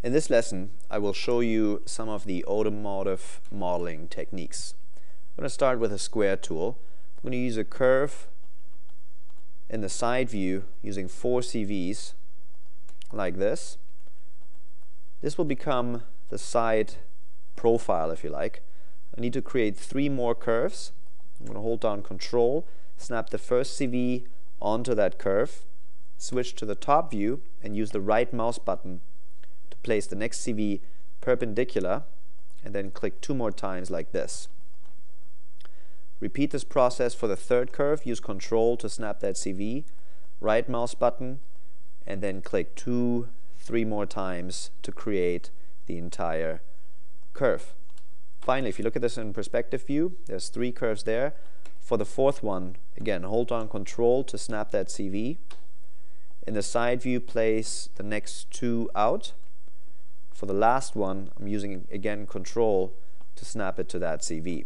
In this lesson, I will show you some of the automotive modeling techniques. I'm going to start with a square tool. I'm going to use a curve in the side view using 4 CVs like this. This will become the side profile, if you like. I need to create 3 more curves. I'm going to hold down Control, snap the first CV onto that curve, switch to the top view, and use the right mouse button to place the next CV perpendicular, and then click 2 more times like this. Repeat this process for the third curve. Use Control to snap that CV, right mouse button, and then click 2, 3 more times to create the entire curve. Finally, if you look at this in perspective view, there's 3 curves there. For the fourth one, again, hold down Control to snap that CV. In the side view, place the next 2 out. For the last one, I'm using, again, Control to snap it to that CV.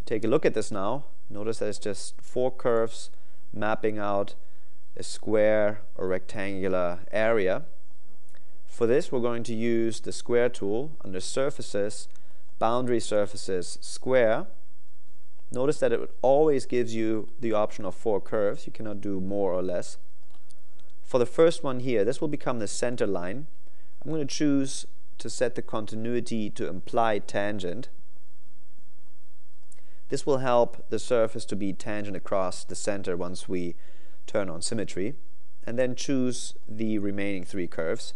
Take a look at this now. Notice that it's just 4 curves mapping out a square or rectangular area. For this, we're going to use the Square tool under Surfaces, Boundary Surfaces, Square. Notice that it always gives you the option of 4 curves. You cannot do more or less. For the first one here, this will become the center line. I'm going to choose to set the continuity to implied tangent. This will help the surface to be tangent across the center once we turn on symmetry. And then choose the remaining 3 curves.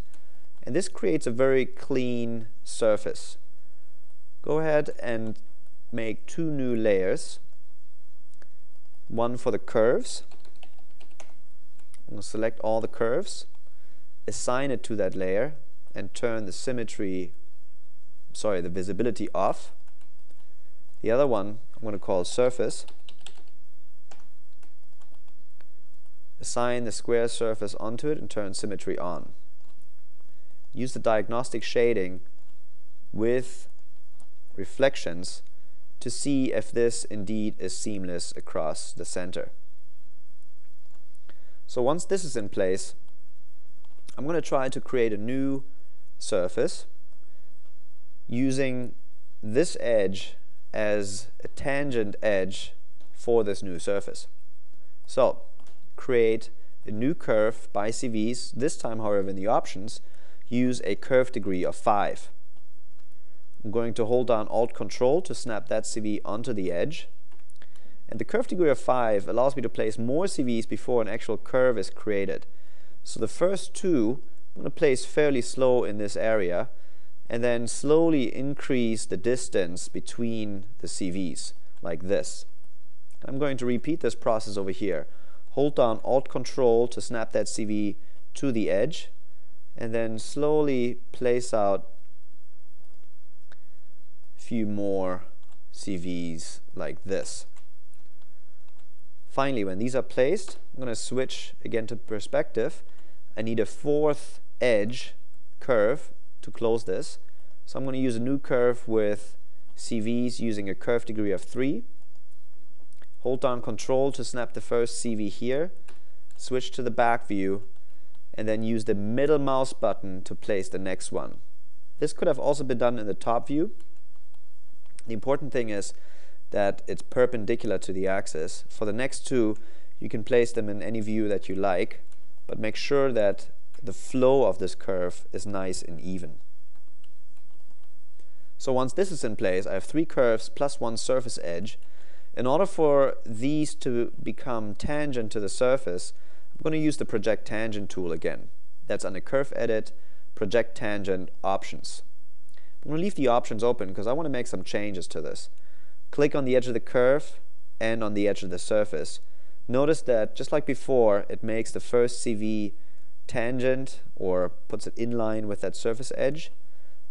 And this creates a very clean surface. Go ahead and make 2 new layers. One for the curves. I'm going to select all the curves, assign it to that layer, and turn the visibility off. The other one I'm going to call surface. Assign the square surface onto it and turn symmetry on. Use the diagnostic shading with reflections to see if this indeed is seamless across the center. So once this is in place, I'm going to try to create a new surface using this edge as a tangent edge for this new surface. So create a new curve by CVs. This time, however, in the options, use a curve degree of 5. I'm going to hold down Alt Control to snap that CV onto the edge. And the curve degree of 5 allows me to place more CVs before an actual curve is created. So the first 2 I'm going to place fairly slow in this area, and then slowly increase the distance between the CVs, like this. I'm going to repeat this process over here. Hold down Alt Control to snap that CV to the edge, and then slowly place out a few more CVs like this. Finally, when these are placed, I'm going to switch again to perspective. I need a 4th edge curve to close this. So I'm going to use a new curve with CVs using a curve degree of 3. Hold down Control to snap the first CV here. Switch to the back view, and then use the middle mouse button to place the next one. This could have also been done in the top view. The important thing is that it's perpendicular to the axis. For the next 2, you can place them in any view that you like, but make sure that the flow of this curve is nice and even. So once this is in place, I have 3 curves plus 1 surface edge. In order for these to become tangent to the surface, I'm going to use the Project Tangent tool again. That's under Curve Edit, Project Tangent, Options. I'm going to leave the options open because I want to make some changes to this. Click on the edge of the curve and on the edge of the surface. Notice that, just like before, it makes the first CV tangent or puts it in line with that surface edge.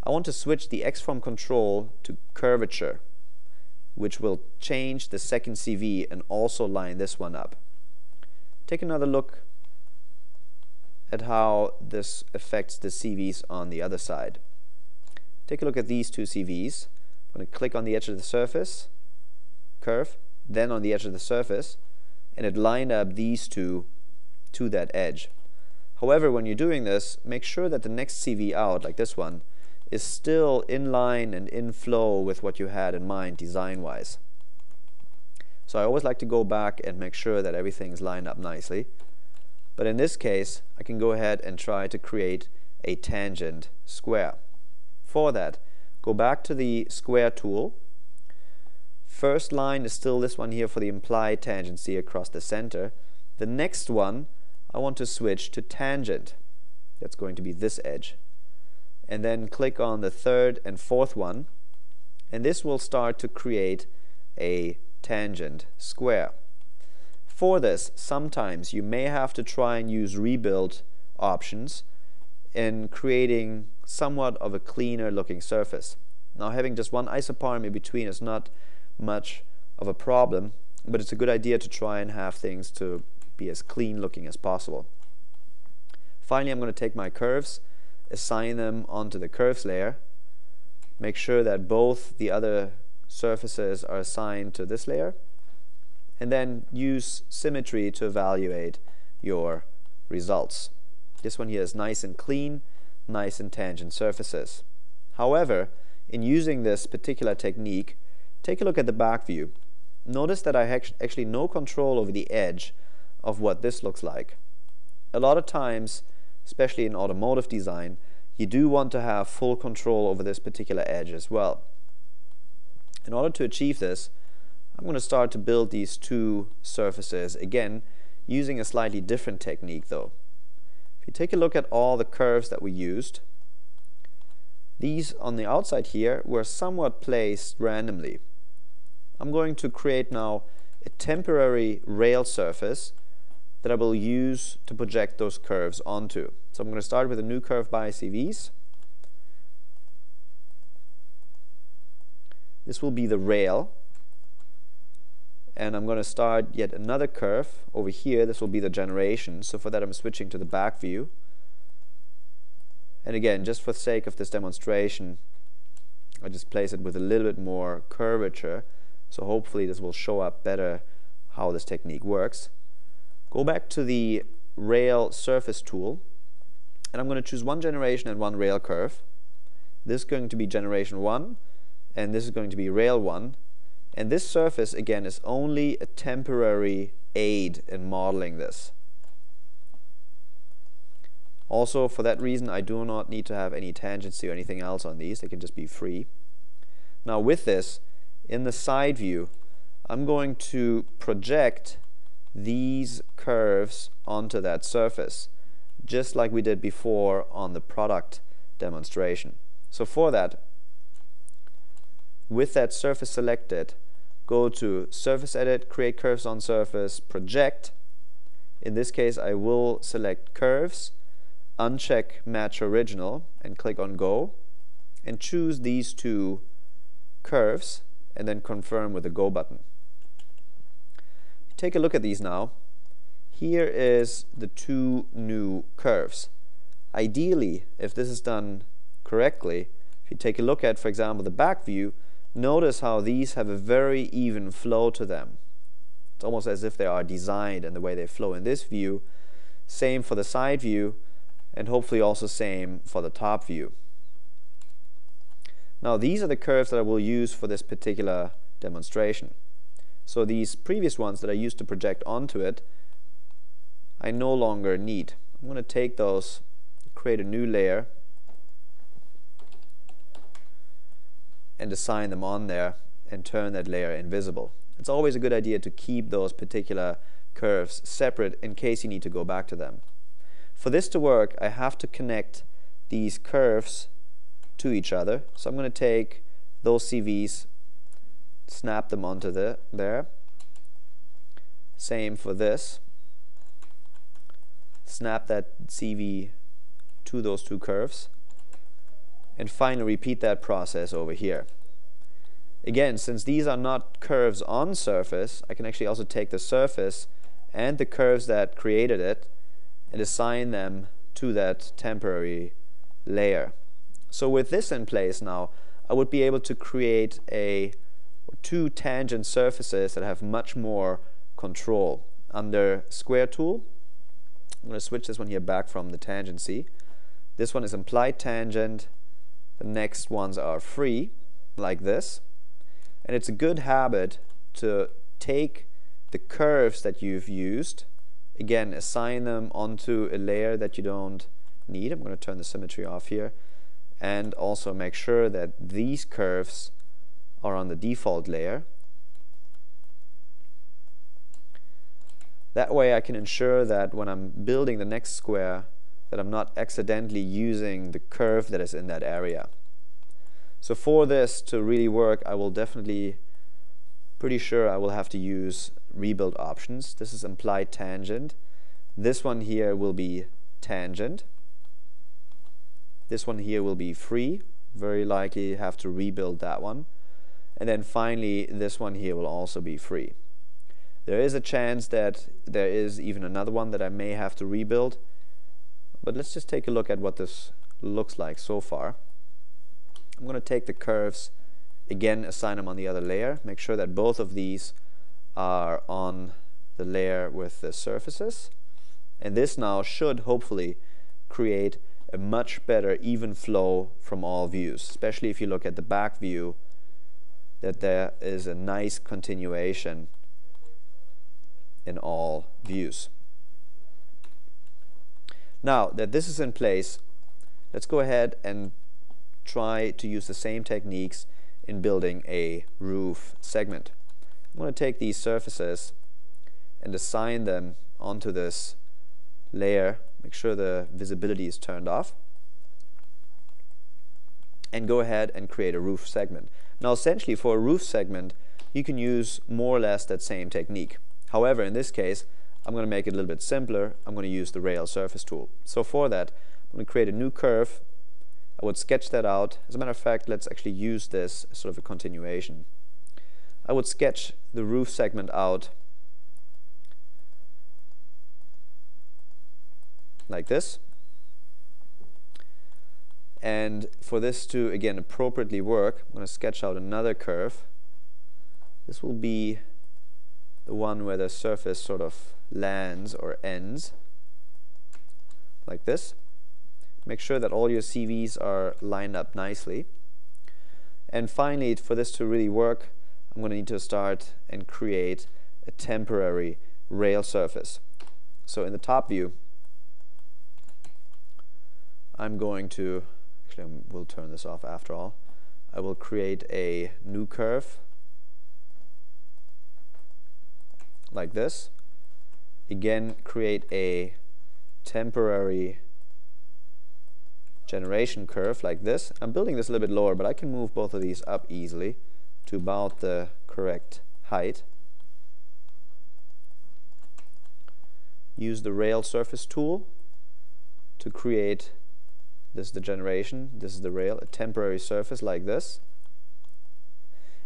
I want to switch the X-form control to curvature, which will change the second CV and also line this one up. Take another look at how this affects the CVs on the other side. Take a look at these 2 CVs. I'm going to click on the edge of the surface, curve, then on the edge of the surface, and it lined up these 2 to that edge. However, when you're doing this, make sure that the next CV out, like this one, is still in line and in flow with what you had in mind design-wise. So I always like to go back and make sure that everything is lined up nicely. But in this case, I can go ahead and try to create a tangent square. For that, go back to the square tool. First line is still this one here for the implied tangency across the center. The next one, I want to switch to tangent. That's going to be this edge. And then click on the third and fourth one, and this will start to create a tangent square. For this, sometimes you may have to try and use rebuild options in creating somewhat of a cleaner looking surface. Now, having just one isoparm in between is not much of a problem, but it's a good idea to try and have things to be as clean looking as possible. Finally, I'm going to take my curves, assign them onto the curves layer, make sure that both the other surfaces are assigned to this layer, and then use symmetry to evaluate your results. This one here is nice and clean, nice and tangent surfaces. However, in using this particular technique, take a look at the back view. Notice that I actually no control over the edge of what this looks like. A lot of times, especially in automotive design, you do want to have full control over this particular edge as well. In order to achieve this, I'm going to start to build these two surfaces, again, using a slightly different technique though. If you take a look at all the curves that we used, these on the outside here were somewhat placed randomly. I'm going to create now a temporary rail surface that I will use to project those curves onto. So I'm going to start with a new curve by CVs. This will be the rail. And I'm going to start yet another curve over here. This will be the generation. So for that, I'm switching to the back view. And again, just for the sake of this demonstration, I just place it with a little bit more curvature. So hopefully this will show up better how this technique works. Go back to the rail surface tool, and I'm going to choose one generation and one rail curve. This is going to be generation 1, and this is going to be rail 1. And this surface, again, is only a temporary aid in modeling this. Also, for that reason, I do not need to have any tangency or anything else on these. They can just be free. Now with this, in the side view, I'm going to project these curves onto that surface, just like we did before on the product demonstration. So for that, with that surface selected, go to Surface Edit, Create Curves on Surface, Project. In this case, I will select Curves, uncheck Match Original, and click on Go, and choose these two curves, and then confirm with the Go button. Take a look at these now. Here is the two new curves. Ideally, if this is done correctly, if you take a look at, for example, the back view, notice how these have a very even flow to them. It's almost as if they are designed in the way they flow in this view. Same for the side view, and hopefully also same for the top view. Now these are the curves that I will use for this particular demonstration. So these previous ones that I used to project onto it, I no longer need. I'm going to take those, create a new layer, and assign them on there and turn that layer invisible. It's always a good idea to keep those particular curves separate in case you need to go back to them. For this to work, I have to connect these curves to each other. So I'm going to take those CVs, snap them onto there. Same for this. Snap that CV to those two curves. And finally repeat that process over here. Again, since these are not curves on surface, I can actually also take the surface and the curves that created it and assign them to that temporary layer. So with this in place now, I would be able to create two tangent surfaces that have much more control. Under Square Tool, I'm going to switch this one here back from the tangency. This one is implied tangent. The next ones are free, like this. And it's a good habit to take the curves that you've used, again, assign them onto a layer that you don't need. I'm going to turn the symmetry off here. And also make sure that these curves are on the default layer. That way I can ensure that when I'm building the next square, that I'm not accidentally using the curve that is in that area. So for this to really work, I will definitely, pretty sure I will have to use rebuild options. This is implied tangent. This one here will be tangent. This one here will be free. Very likely have to rebuild that one. And then finally, this one here will also be free. There is a chance that there is even another one that I may have to rebuild. But let's just take a look at what this looks like so far. I'm going to take the curves, again, assign them on the other layer. Make sure that both of these are on the layer with the surfaces. And this now should hopefully create a much better even flow from all views, especially if you look at the back view, that there is a nice continuation in all views. Now that this is in place, let's go ahead and try to use the same techniques in building a roof segment. I'm going to take these surfaces and assign them onto this layer, make sure the visibility is turned off, and go ahead and create a roof segment. Now essentially for a roof segment you can use more or less that same technique. However, in this case I'm going to make it a little bit simpler. I'm going to use the rail surface tool. So for that I'm going to create a new curve. I would sketch that out. As a matter of fact, let's actually use this as sort of a continuation. I would sketch the roof segment out like this. And for this to, again, appropriately work, I'm going to sketch out another curve. This will be the one where the surface sort of lands or ends, like this. Make sure that all your CVs are lined up nicely. And finally, for this to really work, I'm going to need to start and create a temporary rail surface. So in the top view, I'm going to, actually we'll turn this off after all, I will create a new curve like this. Again, create a temporary generation curve like this. I'm building this a little bit lower, but I can move both of these up easily to about the correct height. Use the rail surface tool to create, this is the generation, this is the rail, a temporary surface like this.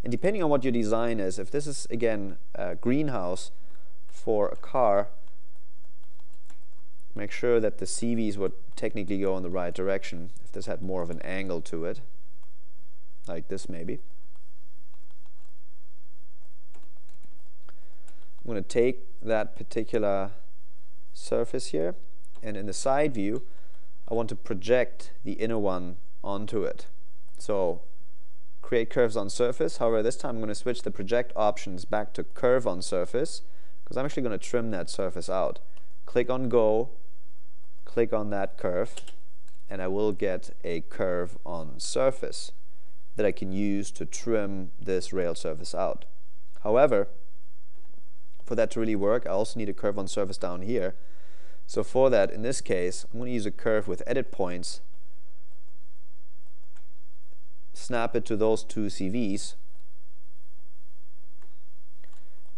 And depending on what your design is, if this is again a greenhouse for a car, make sure that the CVs would technically go in the right direction. If this had more of an angle to it, like this maybe. I'm going to take that particular surface here, and in the side view I want to project the inner one onto it. So create curves on surface. However, this time I'm going to switch the project options back to curve on surface, because I'm actually going to trim that surface out. Click on go, click on that curve, and I will get a curve on surface that I can use to trim this rail surface out. However, for that to really work, I also need a curve on surface down here. So for that, in this case, I'm going to use a curve with edit points, snap it to those two CVs,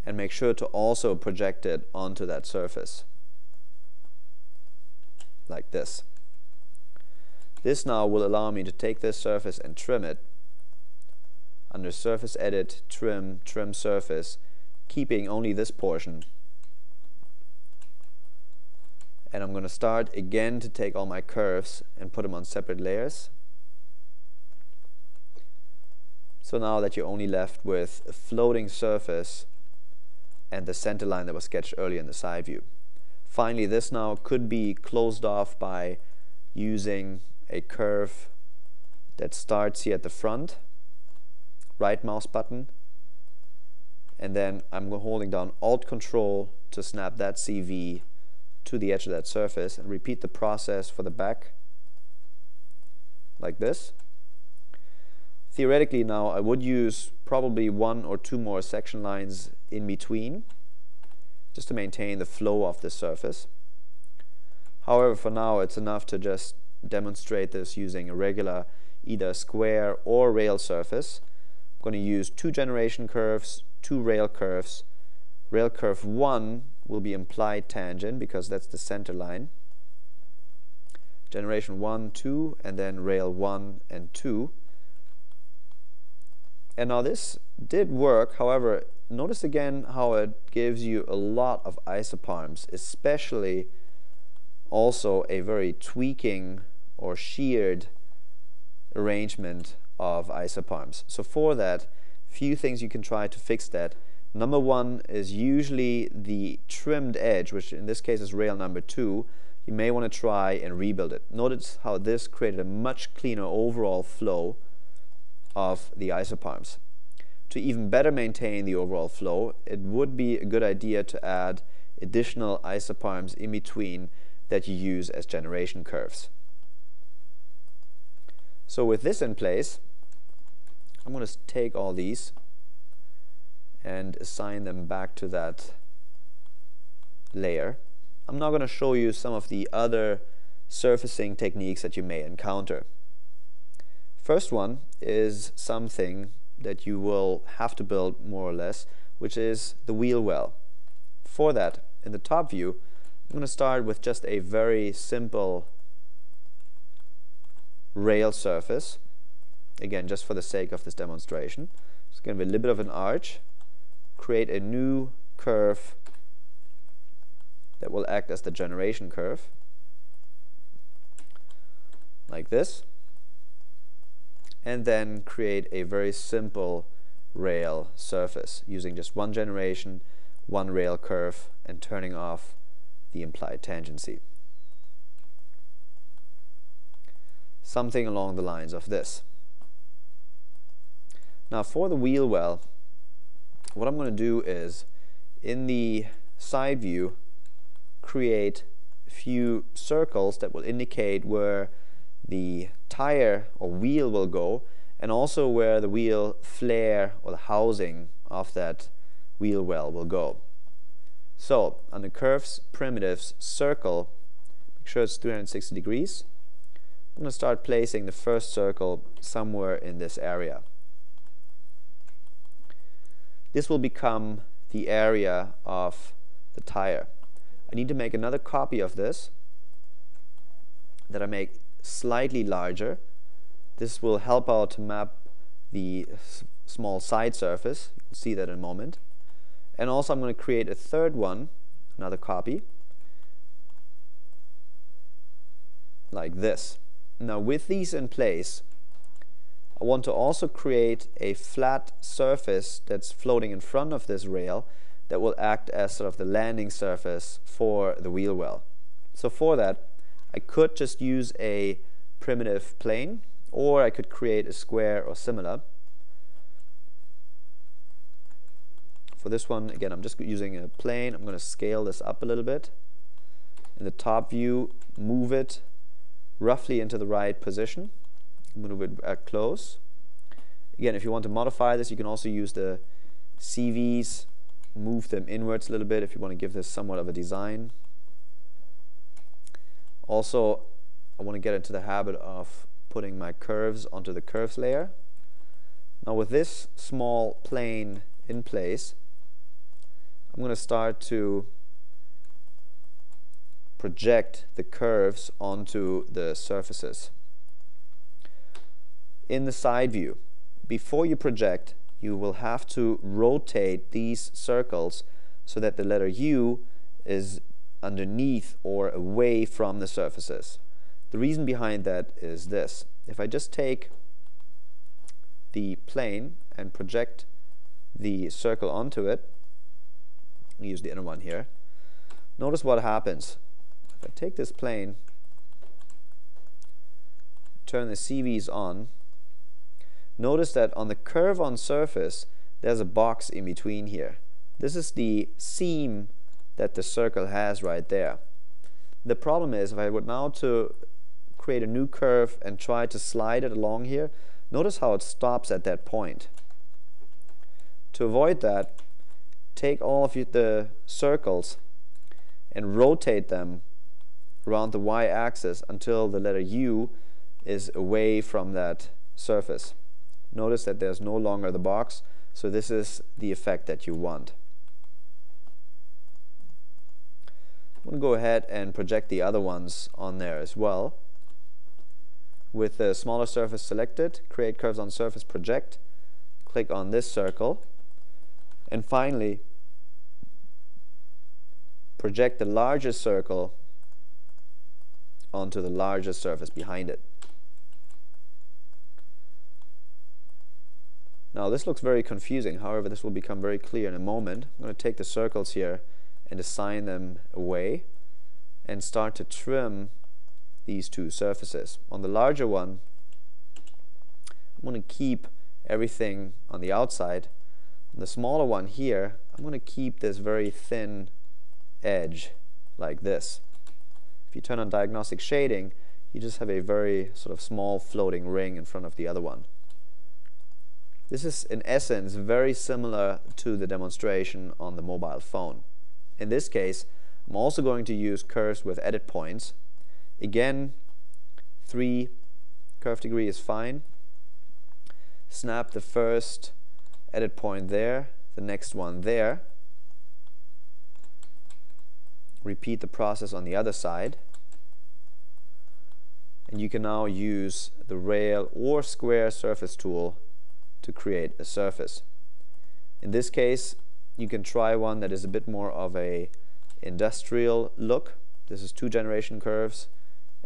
and make sure to also project it onto that surface like this. This now will allow me to take this surface and trim it under surface edit, trim, trim surface, keeping only this portion. And I'm going to start again to take all my curves and put them on separate layers. So now that you're only left with a floating surface and the center line that was sketched earlier in the side view. Finally, this now could be closed off by using a curve that starts here at the front, right mouse button, and then I'm holding down Alt Control to snap that CV to the edge of that surface, and repeat the process for the back like this. Theoretically now I would use probably 1 or 2 more section lines in between just to maintain the flow of the surface. However, for now it's enough to just demonstrate this using a regular either square or rail surface. I'm going to use 2 generation curves, 2 rail curves. Rail curve 1 will be implied tangent because that's the center line. Generation 1, 2, and then rail 1 and 2. And now this did work. However, notice again how it gives you a lot of isoparms, especially also a very tweaking or sheared arrangement of isoparms. So for that, few things you can try to fix that. Number 1 is usually the trimmed edge, which in this case is rail number 2. You may want to try and rebuild it. Notice how this created a much cleaner overall flow of the isoparms. To even better maintain the overall flow, it would be a good idea to add additional isoparms in between that you use as generation curves. So with this in place, I'm going to take all these and assign them back to that layer. I'm now going to show you some of the other surfacing techniques that you may encounter. First one is something that you will have to build more or less, which is the wheel well. For that, in the top view, I'm going to start with just a very simple rail surface. Again, just for the sake of this demonstration. It's going to be a little bit of an arch. Create a new curve that will act as the generation curve, like this. And then create a very simple rail surface using just 1 generation, 1 rail curve, and turning off the implied tangency. Something along the lines of this. Now for the wheel well, what I'm going to do is, in the side view, create a few circles that will indicate where the tire or wheel will go, and also where the wheel flare or the housing of that wheel well will go. So on the curves primitives circle, make sure it's 360 degrees. I'm going to start placing the first circle somewhere in this area. This will become the area of the tire. I need to make another copy of this that I make slightly larger. This will help out to map the small side surface. You'll see that in a moment. And also I'm going to create a third one, another copy, like this. Now with these in place, I want to also create a flat surface that's floating in front of this rail that will act as sort of the landing surface for the wheel well. So for that, I could just use a primitive plane, or I could create a square or similar. For this one, again, I'm just using a plane. I'm going to scale this up a little bit. In the top view, move it roughly into the right position. Move it close. Again, if you want to modify this, you can also use the CVs, move them inwards a little bit if you want to give this somewhat of a design. Also, I want to get into the habit of putting my curves onto the curves layer. Now with this small plane in place, I'm going to start to project the curves onto the surfaces. In the side view, before you project, you will have to rotate these circles so that the letter U is underneath or away from the surfaces. The reason behind that is this. If I just take the plane and project the circle onto it, I'll use the inner one here. notice what happens. If I take this plane, turn the CVs on, notice that on the curve on surface there's a box in between here. This is the seam that the circle has right there. The problem is, if I were now to create a new curve and try to slide it along here, notice how it stops at that point. To avoid that, take all of the circles and rotate them around the y-axis until the letter U is away from that surface. Notice that there's no longer the box, so this is the effect that you want. I'm going to go ahead and project the other ones on there as well. With the smaller surface selected, create curves on surface, project, click on this circle, and finally project the largest circle onto the largest surface behind it. Now this looks very confusing, however this will become very clear in a moment. I'm going to take the circles here and assign them away and start to trim these two surfaces. On the larger one, I'm going to keep everything on the outside. On the smaller one here, I'm going to keep this very thin edge like this. If you turn on diagnostic shading, you just have a very sort of small floating ring in front of the other one. This is in essence very similar to the demonstration on the mobile phone. In this case, I'm also going to use curves with edit points. Again, 3 curve degree is fine. Snap the first edit point there, the next one there. Repeat the process on the other side. And you can now use the rail or square surface tool to create a surface. In this case, you can try one that is a bit more of a industrial look. This is 2 generation curves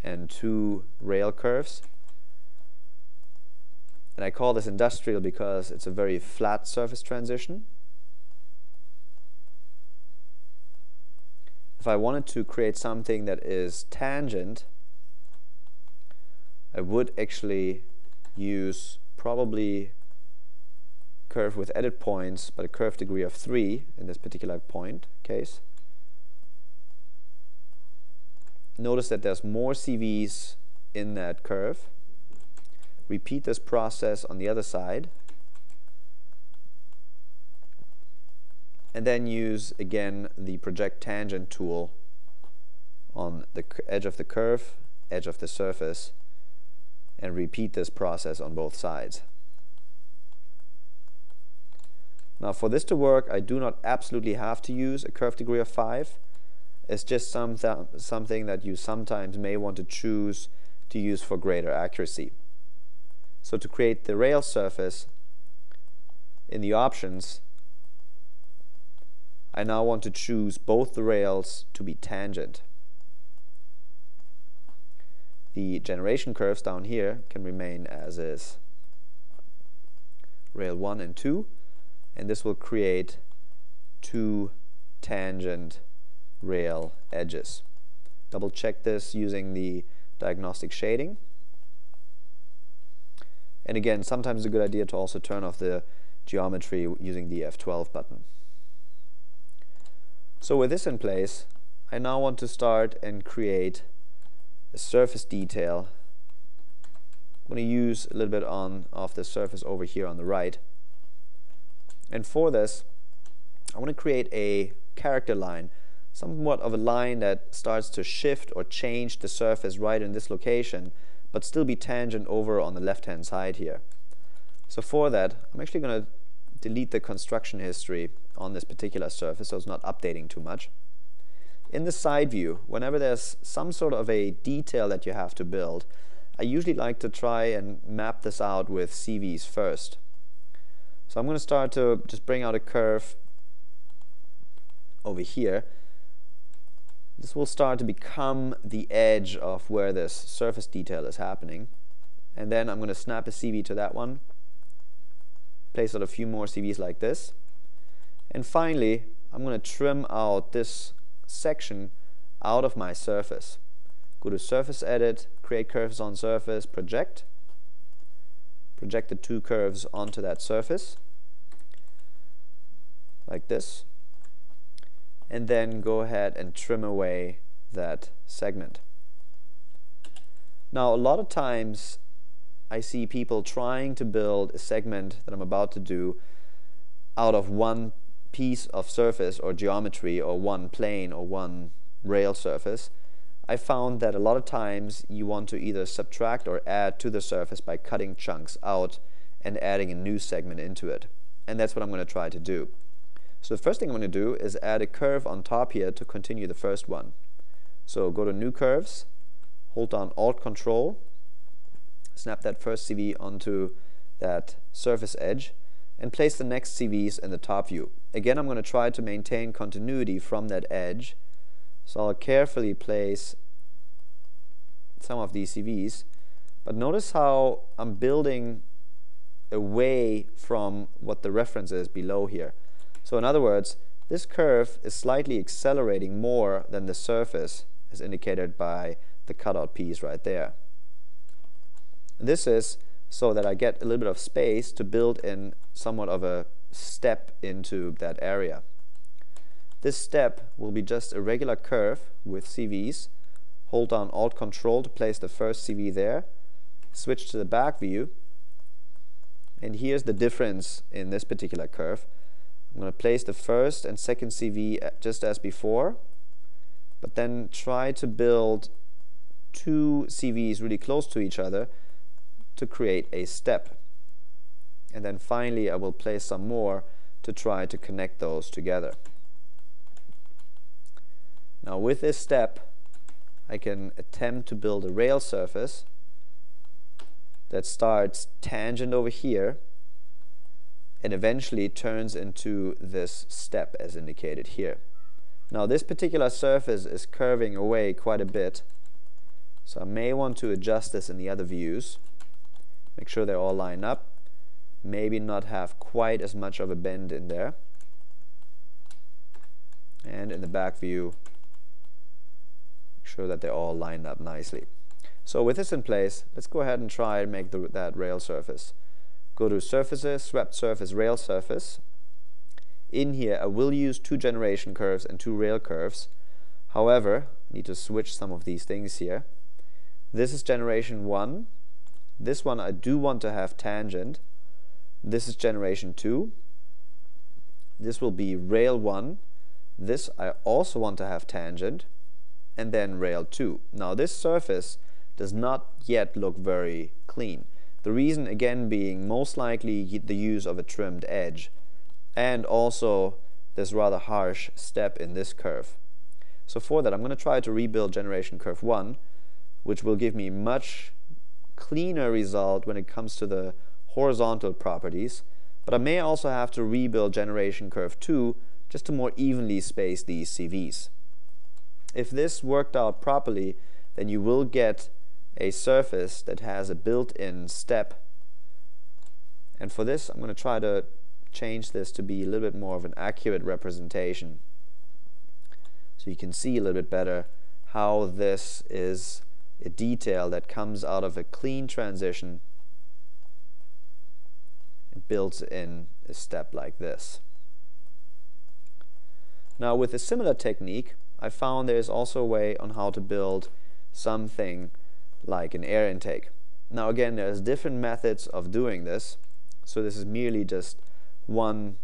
and 2 rail curves. And I call this industrial because it's a very flat surface transition. If I wanted to create something that is tangent, I would actually use probably curve with edit points, but a curve degree of 3 in this particular point case. Notice that there's more CVs in that curve. Repeat this process on the other side. And then use again the project tangent tool on the edge of the curve, edge of the surface, and repeat this process on both sides. Now for this to work, I do not absolutely have to use a curve degree of 5. It's just something that you sometimes may want to choose to use for greater accuracy. So to create the rail surface, in the options, I now want to choose both the rails to be tangent. The generation curves down here can remain as is. Rail 1 and 2. And this will create 2 tangent rail edges. Double check this using the diagnostic shading. And again, sometimes it's a good idea to also turn off the geometry using the F12 button. So with this in place, I now want to start and create a surface detail. I'm going to use a little bit of the surface over here on the right. And for this, I want to create a character line, somewhat of a line that starts to shift or change the surface right in this location, but still be tangent over on the left-hand side here. So for that, I'm actually going to delete the construction history on this particular surface, so it's not updating too much. In the side view, whenever there's some sort of a detail that you have to build, I usually like to try and map this out with CVs first. So I'm going to start to just bring out a curve over here. This will start to become the edge of where this surface detail is happening. And then I'm going to snap a CV to that one, place out a few more CVs like this. And finally, I'm going to trim out this section out of my surface. Go to Surface Edit, Create Curves on Surface, Project. Project the two curves onto that surface, like this. And then go ahead and trim away that segment. Now, a lot of times I see people trying to build a segment that I'm about to do out of one piece of surface or geometry or one plane or one rail surface. I found that a lot of times you want to either subtract or add to the surface by cutting chunks out and adding a new segment into it. And that's what I'm going to try to do. So the first thing I'm going to do is add a curve on top here to continue the first one. So go to New Curves, hold down Alt Control, snap that first CV onto that surface edge, and place the next CVs in the top view. Again, I'm going to try to maintain continuity from that edge. So I'll carefully place some of these CVs, but notice how I'm building away from what the reference is below here. So in other words, this curve is slightly accelerating more than the surface, as indicated by the cutout piece right there. This is so that I get a little bit of space to build in somewhat of a step into that area. This step will be just a regular curve with CVs. Hold down Alt Control to place the first CV there. Switch to the back view. And here's the difference in this particular curve. I'm going to place the first and second CV just as before, but then try to build two CVs really close to each other to create a step. And then finally I will place some more to try to connect those together. Now with this step I can attempt to build a rail surface that starts tangent over here and eventually turns into this step as indicated here. Now this particular surface is curving away quite a bit, so I may want to adjust this in the other views. Make sure they all line up. Maybe not have quite as much of a bend in there. And in the back view, make sure that they all line up nicely. So with this in place, let's go ahead and try and make that rail surface. Go to Surfaces, Swept Surface, Rail Surface. In here I will use two generation curves and two rail curves. However, I need to switch some of these things here. This is generation 1. This one I do want to have tangent. This is generation 2. This will be rail 1. This I also want to have tangent. And then rail 2. Now this surface does not yet look very clean. The reason again being most likely the use of a trimmed edge and also this rather harsh step in this curve. So for that I'm going to try to rebuild generation curve 1, which will give me much cleaner result when it comes to the horizontal properties, but I may also have to rebuild generation curve 2 just to more evenly space these CVs. If this worked out properly, then you will get a surface that has a built-in step, and for this I'm going to try to change this to be a little bit more of an accurate representation so you can see a little bit better how this is a detail that comes out of a clean transition and builds in a step like this. Now with a similar technique I found there's also a way on how to build something like an air intake. Now again, there's different methods of doing this, so this is merely just one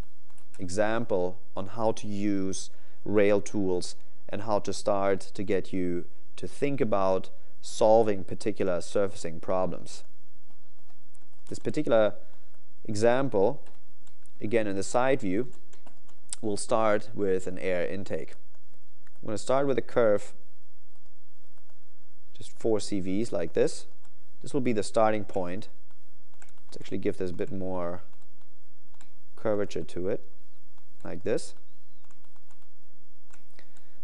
example on how to use rail tools and how to start to get you to think about solving particular surfacing problems. This particular example, again in the side view, we'll start with an air intake. I'm going to start with a curve, just 4 CVs like this. This will be the starting point. Let's actually give this a bit more curvature to it, like this.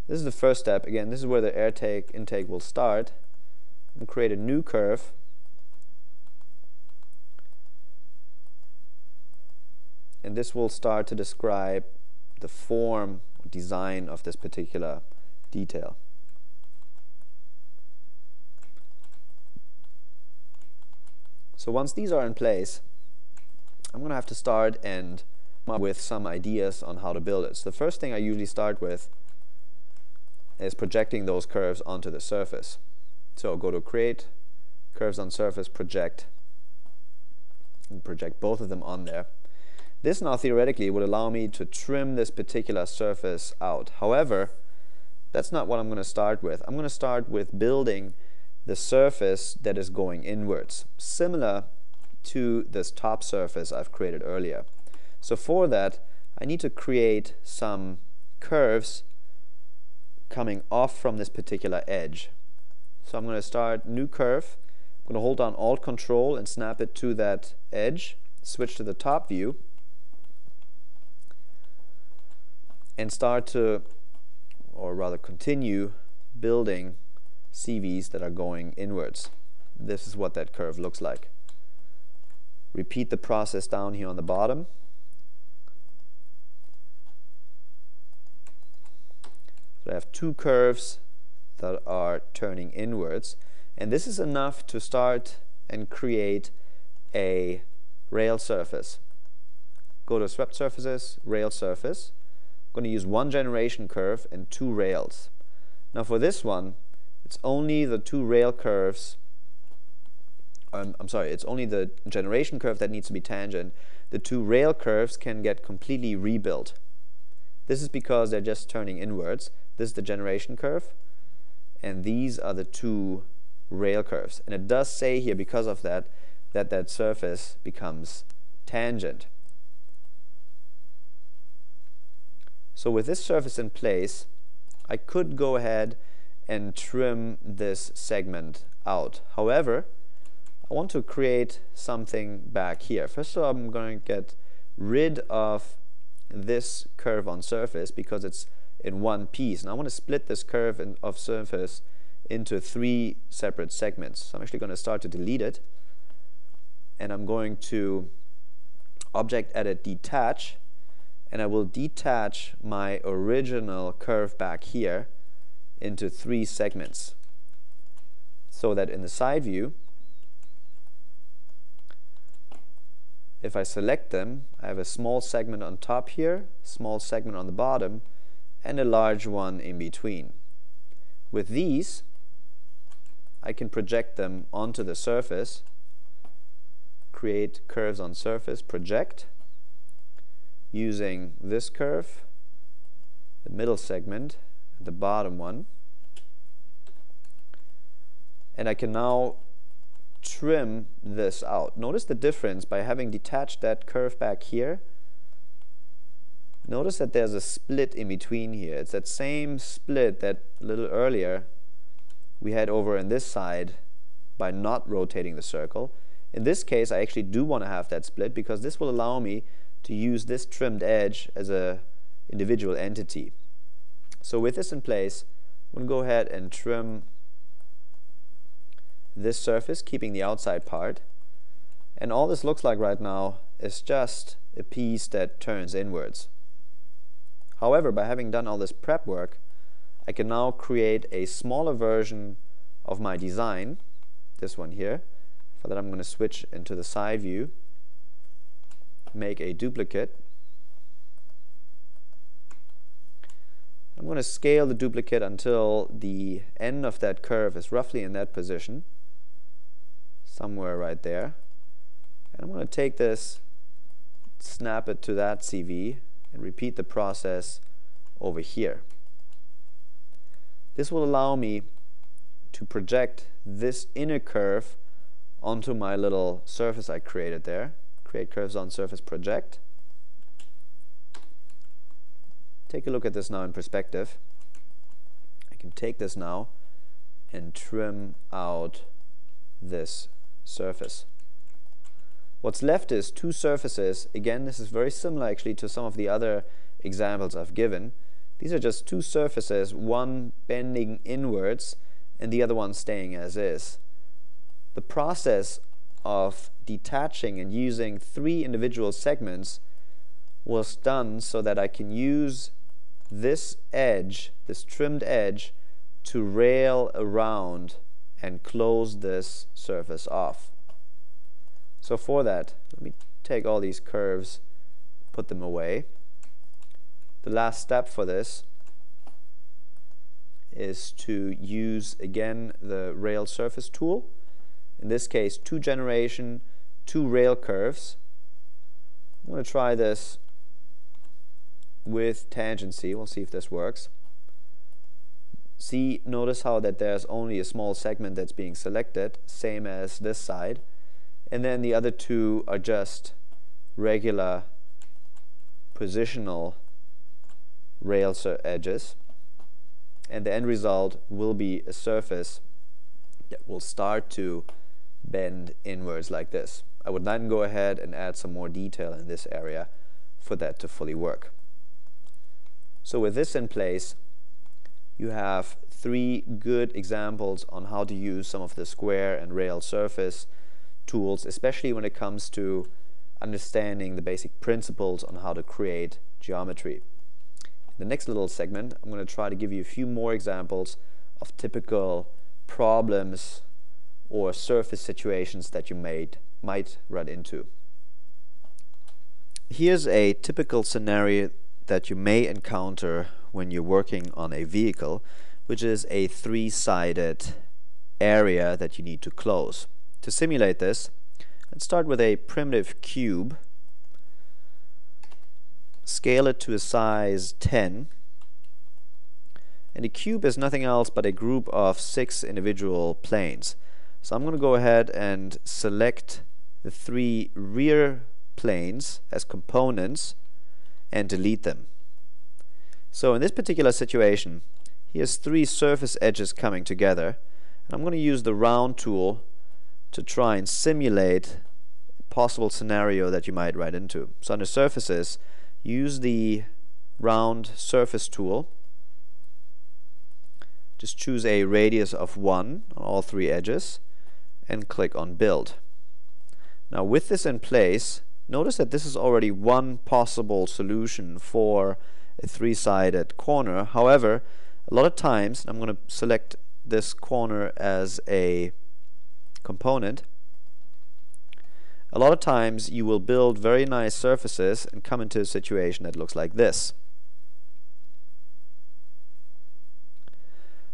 This is the first step. Again, this is where the air intake will start. And create a new curve. And this will start to describe the form or design of this particular detail. So once these are in place, I'm going to have to start and come up with some ideas on how to build it. So the first thing I usually start with is projecting those curves onto the surface. So go to Create, Curves on Surface, Project, and project both of them on there. This now theoretically would allow me to trim this particular surface out. However, that's not what I'm going to start with. I'm going to start with building the surface that is going inwards, similar to this top surface I've created earlier. So for that, I need to create some curves coming off from this particular edge. So I'm going to start new curve. I'm going to hold down Alt Control and snap it to that edge, switch to the top view, and start to, or rather continue, building CVs that are going inwards. This is what that curve looks like. Repeat the process down here on the bottom. So I have two curves that are turning inwards, and this is enough to start and create a rail surface. Go to Swept Surfaces, Rail Surface. I'm going to use one generation curve and two rails. Now for this one, it's only the two rail curves, it's only the generation curve that needs to be tangent. The two rail curves can get completely rebuilt. This is because they're just turning inwards. This is the generation curve, and these are the two rail curves. And it does say here, because of that, that surface becomes tangent. So with this surface in place, I could go ahead and trim this segment out. However, I want to create something back here. First of all, I'm going to get rid of this curve on surface because it's in one piece. And I want to split this curve of surface into three separate segments. So I'm actually going to start to delete it. And I'm going to Object Edit Detach. And I will detach my original curve back here into three segments, so that in the side view, if I select them, I have a small segment on top here, small segment on the bottom, and a large one in between. With these, I can project them onto the surface, create curves on surface, project, using this curve, the middle segment, the bottom one, and I can now trim this out. Notice the difference by having detached that curve back here. Notice that there's a split in between here. It's that same split that a little earlier we had over in this side by not rotating the circle. In this case, I actually do want to have that split because this will allow me to use this trimmed edge as an individual entity. So with this in place, I'm going to go ahead and trim this surface, keeping the outside part. And all this looks like right now is just a piece that turns inwards. However, by having done all this prep work, I can now create a smaller version of my design, this one here. For that, I'm going to switch into the side view, make a duplicate. I'm going to scale the duplicate until the end of that curve is roughly in that position, somewhere right there. And I'm going to take this, snap it to that CV, and repeat the process over here. This will allow me to project this inner curve onto my little surface I created there. Create curves on surface, project. Take a look at this now in perspective. I can take this now and trim out this surface. What's left is two surfaces. Again, this is very similar actually to some of the other examples I've given. These are just two surfaces, one bending inwards and the other one staying as is. The process of detaching and using three individual segments was done so that I can use this edge, this trimmed edge, to rail around and close this surface off. So for that, let me take all these curves, put them away. The last step for this is to use again the rail surface tool. In this case, 2 generation, 2 rail curves. I'm going to try this with tangency. We'll see if this works. Notice how that there's only a small segment that's being selected, same as this side, and then the other 2 are just regular positional rail edges, and the end result will be a surface that will start to bend inwards like this. I would then go ahead and add some more detail in this area for that to fully work. So with this in place, you have 3 good examples on how to use some of the square and rail surface tools, especially when it comes to understanding the basic principles on how to create geometry. In the next little segment, I'm going to try to give you a few more examples of typical problems or surface situations that you might run into. Here's a typical scenario that you may encounter when you're working on a vehicle, which is a 3-sided area that you need to close. To simulate this, let's start with a primitive cube, scale it to a size 10, and a cube is nothing else but a group of 6 individual planes. So I'm going to go ahead and select the 3 rear planes as components and delete them. So in this particular situation, here's 3 surface edges coming together. I'm going to use the round tool to try and simulate a possible scenario that you might run into. So under surfaces, use the round surface tool. Just choose a radius of 1 on all 3 edges and click on build. Now with this in place, notice that this is already one possible solution for a 3-sided corner. However, a lot of times, I'm going to select this corner as a component. A lot of times you will build very nice surfaces and come into a situation that looks like this.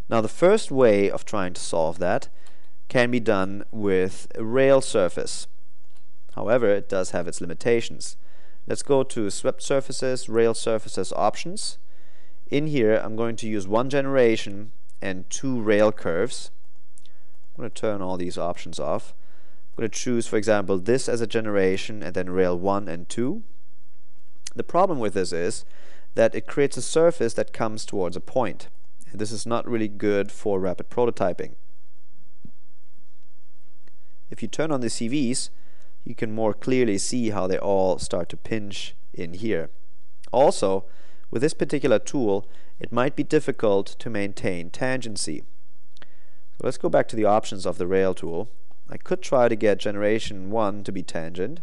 Now the first way of trying to solve that can be done with a rail surface. However, it does have its limitations. Let's go to Swept Surfaces, Rail Surfaces Options. In here, I'm going to use 1 generation and 2 rail curves. I'm going to turn all these options off. I'm going to choose, for example, this as a generation and then rail 1 and 2. The problem with this is that it creates a surface that comes towards a point. And this is not really good for rapid prototyping. If you turn on the CVs, you can more clearly see how they all start to pinch in here. Also, with this particular tool, it might be difficult to maintain tangency. So let's go back to the options of the rail tool. I could try to get generation 1 to be tangent.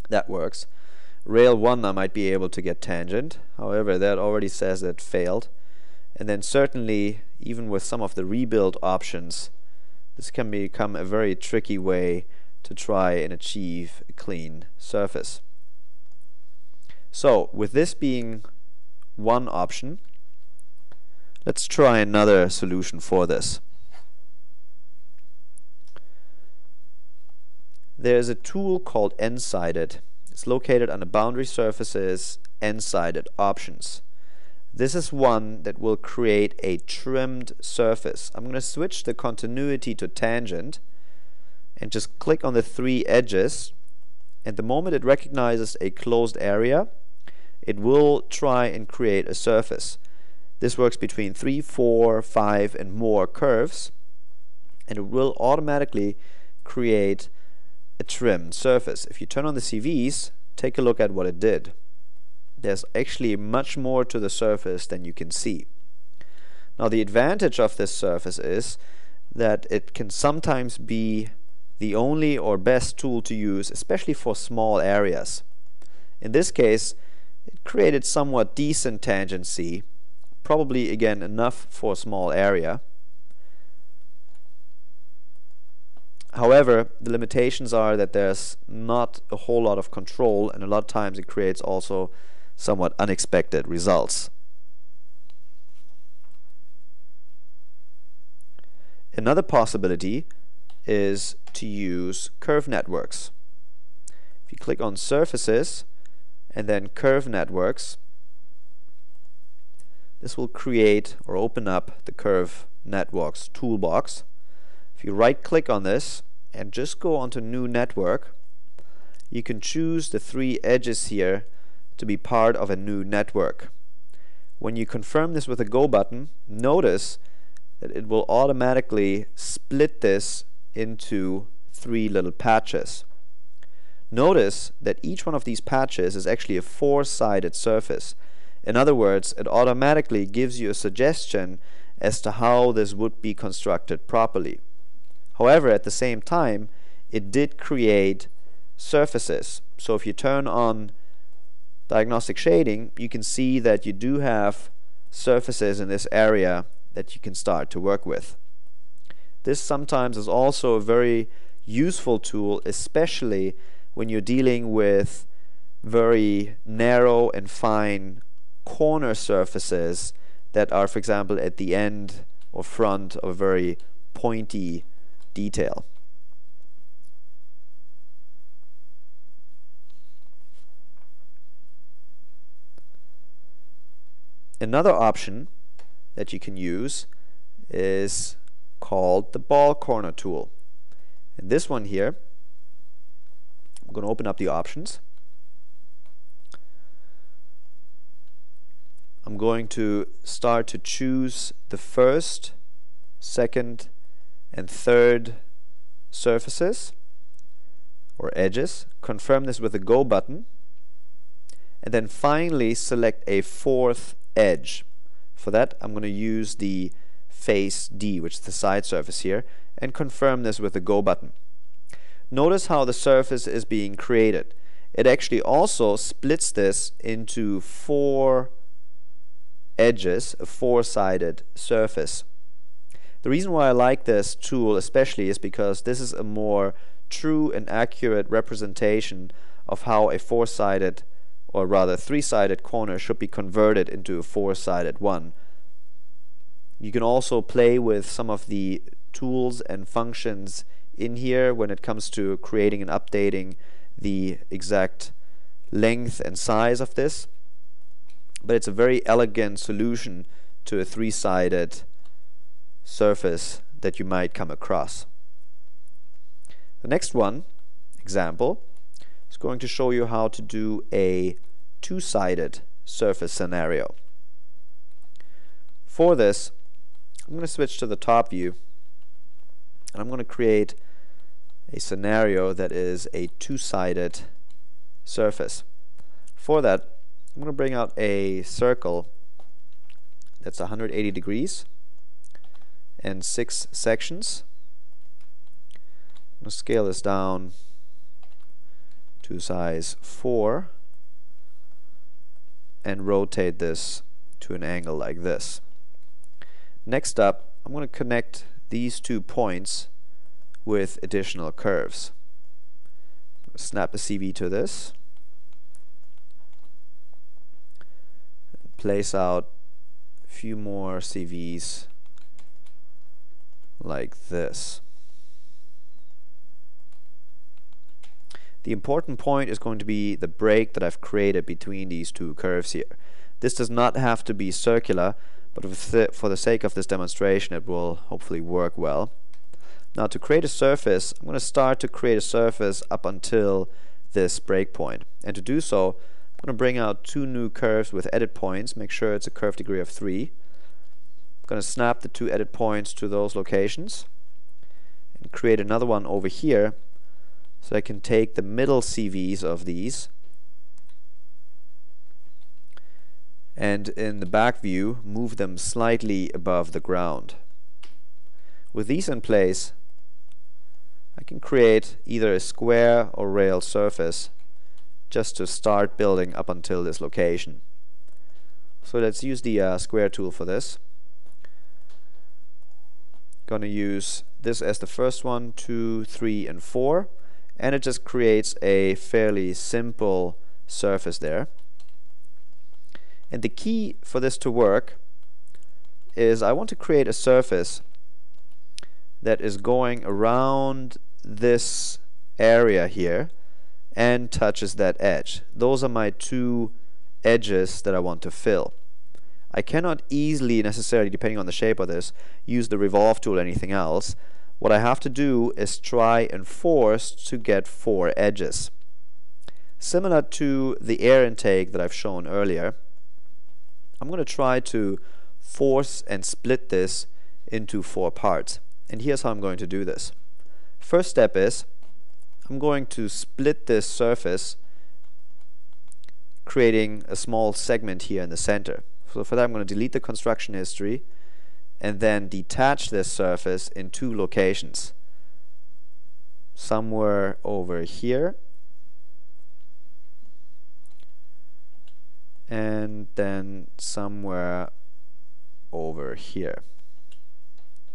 That works. Rail 1 I might be able to get tangent. However, that already says it failed. And then certainly, even with some of the rebuild options, this can become a very tricky way to try and achieve a clean surface. So with this being one option, let's try another solution for this. There's a tool called N-sided. It's located under Boundary Surfaces, N-sided Options. This is one that will create a trimmed surface. I'm going to switch the continuity to tangent and just click on the 3 edges, and the moment it recognizes a closed area, it will try and create a surface. This works between 3, 4, 5 and more curves, and it will automatically create a trimmed surface. If you turn on the CVs, take a look at what it did. There's actually much more to the surface than you can see. Now the advantage of this surface is that it can sometimes be the only or best tool to use, especially for small areas. In this case, It created somewhat decent tangency, probably again enough for a small area. However, the limitations are that there's not a whole lot of control, and a lot of times it creates also somewhat unexpected results. Another possibility is to use curve networks. If you click on Surfaces and then Curve Networks, this will create or open up the Curve Networks toolbox. If you right click on this and just go onto New Network, you can choose the 3 edges here to be part of a new network. When you confirm this with a Go button, notice that it will automatically split this into 3 little patches. Notice that each one of these patches is actually a 4-sided surface. In other words, it automatically gives you a suggestion as to how this would be constructed properly. However, at the same time, it did create surfaces. So if you turn on diagnostic shading, you can see that you do have surfaces in this area that you can start to work with. This sometimes is also a very useful tool, especially when you're dealing with very narrow and fine corner surfaces that are, for example, at the end or front of a very pointy detail. Another option that you can use is called the ball corner tool. And this one here, I'm going to open up the options. I'm going to start to choose the first, second, and third surfaces or edges. Confirm this with the Go button, and then finally select a 4th edge. For that, I'm going to use the face D, which is the side surface here, and confirm this with the Go button. Notice how the surface is being created. It actually also splits this into 4 edges, a 4-sided surface. The reason why I like this tool especially is because this is a more true and accurate representation of how a 4-sided, or rather 3-sided corner should be converted into a 4-sided one. You can also play with some of the tools and functions in here when it comes to creating and updating the exact length and size of this. But it's a very elegant solution to a 3-sided surface that you might come across. The next one, example, is going to show you how to do a 2-sided surface scenario. For this, I'm going to switch to the top view, and I'm going to create a scenario that is a 2-sided surface. For that, I'm going to bring out a circle that's 180 degrees and 6 sections. I'm going to scale this down to size 4 and rotate this to an angle like this. Next up, I'm going to connect these 2 points with additional curves. I'm going to snap a CV to this, place out a few more CVs like this. The important point is going to be the break that I've created between these 2 curves here. This does not have to be circular, but for the sake of this demonstration it will hopefully work well. Now, to create a surface, I'm going to start to create a surface up until this breakpoint. And to do so, I'm going to bring out 2 new curves with edit points, make sure it's a curve degree of 3. I'm going to snap the 2 edit points to those locations and create another one over here so I can take the middle CVs of these and in the back view move them slightly above the ground. With these in place, I can create either a square or rail surface just to start building up until this location. So let's use the square tool for this. Gonna use this as the first one, 2, 3, and 4, and it just creates a fairly simple surface there. And the key for this to work is I want to create a surface that is going around this area here and touches that edge. Those are my two edges that I want to fill. I cannot easily necessarily, depending on the shape of this, use the revolve tool or anything else. What I have to do is try and force to get 4 edges. Similar to the air intake that I've shown earlier, I'm going to try to force and split this into 4 parts. And here's how I'm going to do this. First step is I'm going to split this surface, creating a small segment here in the center. So for that I'm going to delete the construction history and then detach this surface in 2 locations. Somewhere over here and then somewhere over here.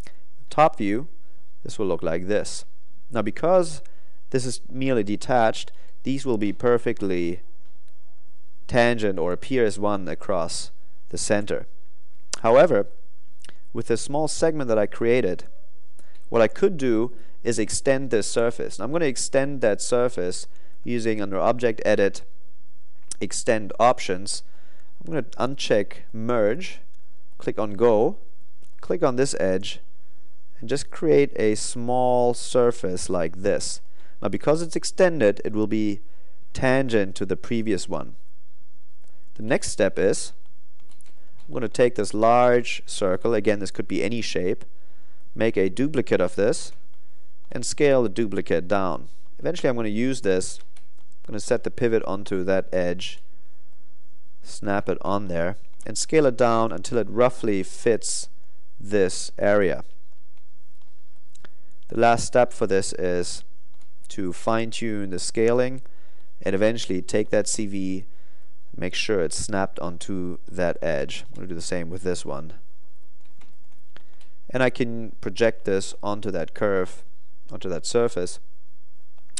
The top view, this will look like this. Now because this is merely detached, these will be perfectly tangent or appear as one across the center. However, with the small segment that I created, what I could do is extend this surface. Now I'm going to extend that surface using under Object Edit, Extend Options. I'm going to uncheck Merge, click on Go, click on this edge, and just create a small surface like this. Now because it's extended, it will be tangent to the previous one. The next step is I'm going to take this large circle, again this could be any shape, make a duplicate of this and scale the duplicate down. Eventually I'm going to use this, I'm going to set the pivot onto that edge, snap it on there and scale it down until it roughly fits this area. The last step for this is to fine-tune the scaling and eventually take that CV, make sure it's snapped onto that edge. I'm going to do the same with this one. And I can project this onto that curve, onto that surface,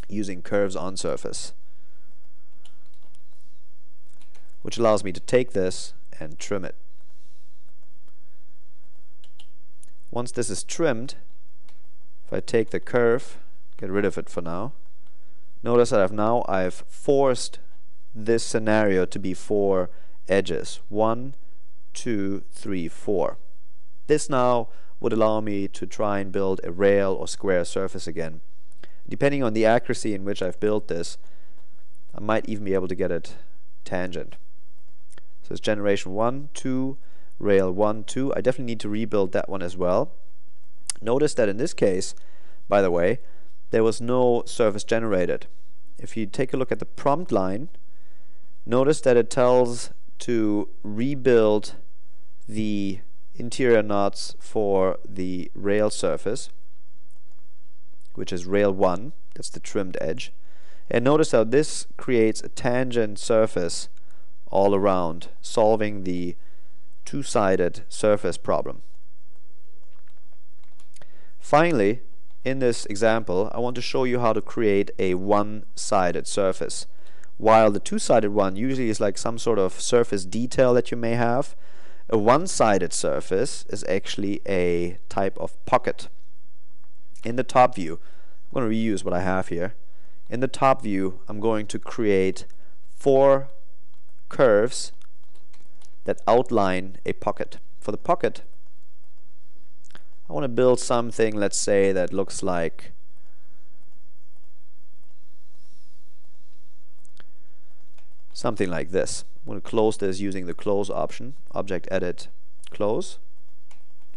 using Curves on Surface, which allows me to take this and trim it. Once this is trimmed, if I take the curve, get rid of it for now, notice that I've forced this scenario to be 4 edges. 1, 2, 3, 4. This now would allow me to try and build a rail or square surface again. Depending on the accuracy in which I've built this, I might even be able to get it tangent. So it's generation 1, 2, rail 1, 2. I definitely need to rebuild that one as well. Notice that in this case, by the way, there was no surface generated. If you take a look at the prompt line, notice that it tells to rebuild the interior knots for the rail surface, which is rail 1, that's the trimmed edge. And notice how this creates a tangent surface all around, solving the two-sided surface problem. Finally, in this example, I want to show you how to create a one-sided surface. While the two-sided one usually is like some sort of surface detail that you may have, a one-sided surface is actually a type of pocket. In the top view, I'm going to reuse what I have here. In the top view, I'm going to create 4 curves that outline a pocket. For the pocket, I want to build something, let's say, that looks like something like this. I'm going to close this using the close option, Object Edit, Close,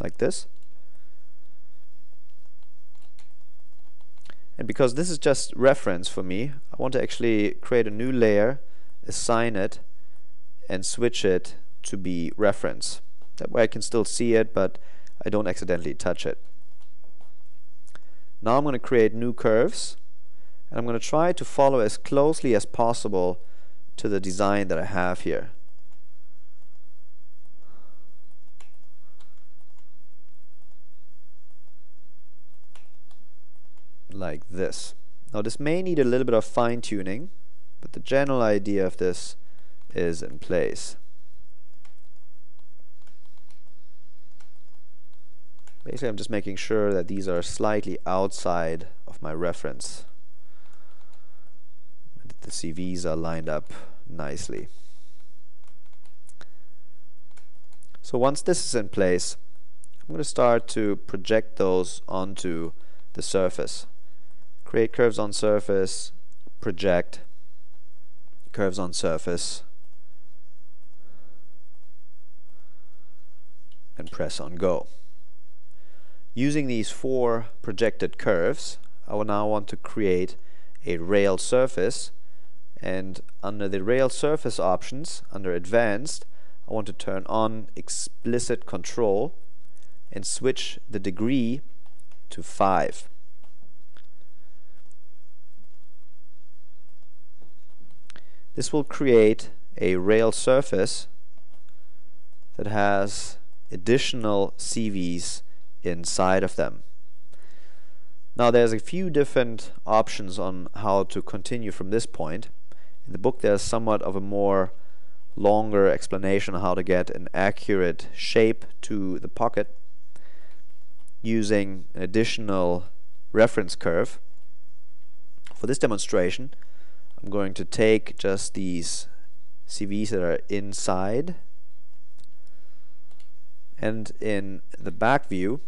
like this. And because this is just reference for me, I want to actually create a new layer, assign it, and switch it to be reference. That way I can still see it, but I don't accidentally touch it. Now I'm going to create new curves, And I'm going to try to follow as closely as possible to the design that I have here. Like this. Now this may need a little bit of fine-tuning, but the general idea of this is in place. Basically, I'm just making sure that these are slightly outside of my reference, and that the CVs are lined up nicely. So once this is in place, I'm going to start to project those onto the surface. Create curves on surface, project, curves on surface, and press on go. Using these 4 projected curves, I will now want to create a rail surface, and under the rail surface options, under advanced, I want to turn on explicit control and switch the degree to 5. This will create a rail surface that has additional CVs inside of them. Now there's a few different options on how to continue from this point. In the book there's somewhat of a more longer explanation on how to get an accurate shape to the pocket using an additional reference curve. For this demonstration, I'm going to take just these CVs that are inside, and in the back view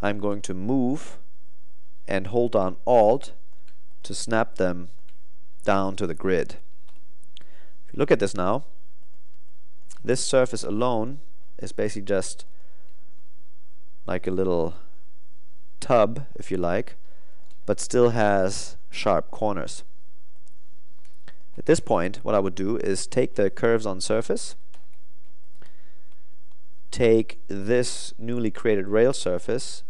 I'm going to move and hold down Alt to snap them down to the grid. If you look at this now, this surface alone is basically just like a little tub, if you like, but still has sharp corners. At this point, what I would do is take the curves on surface, take this newly created rail surface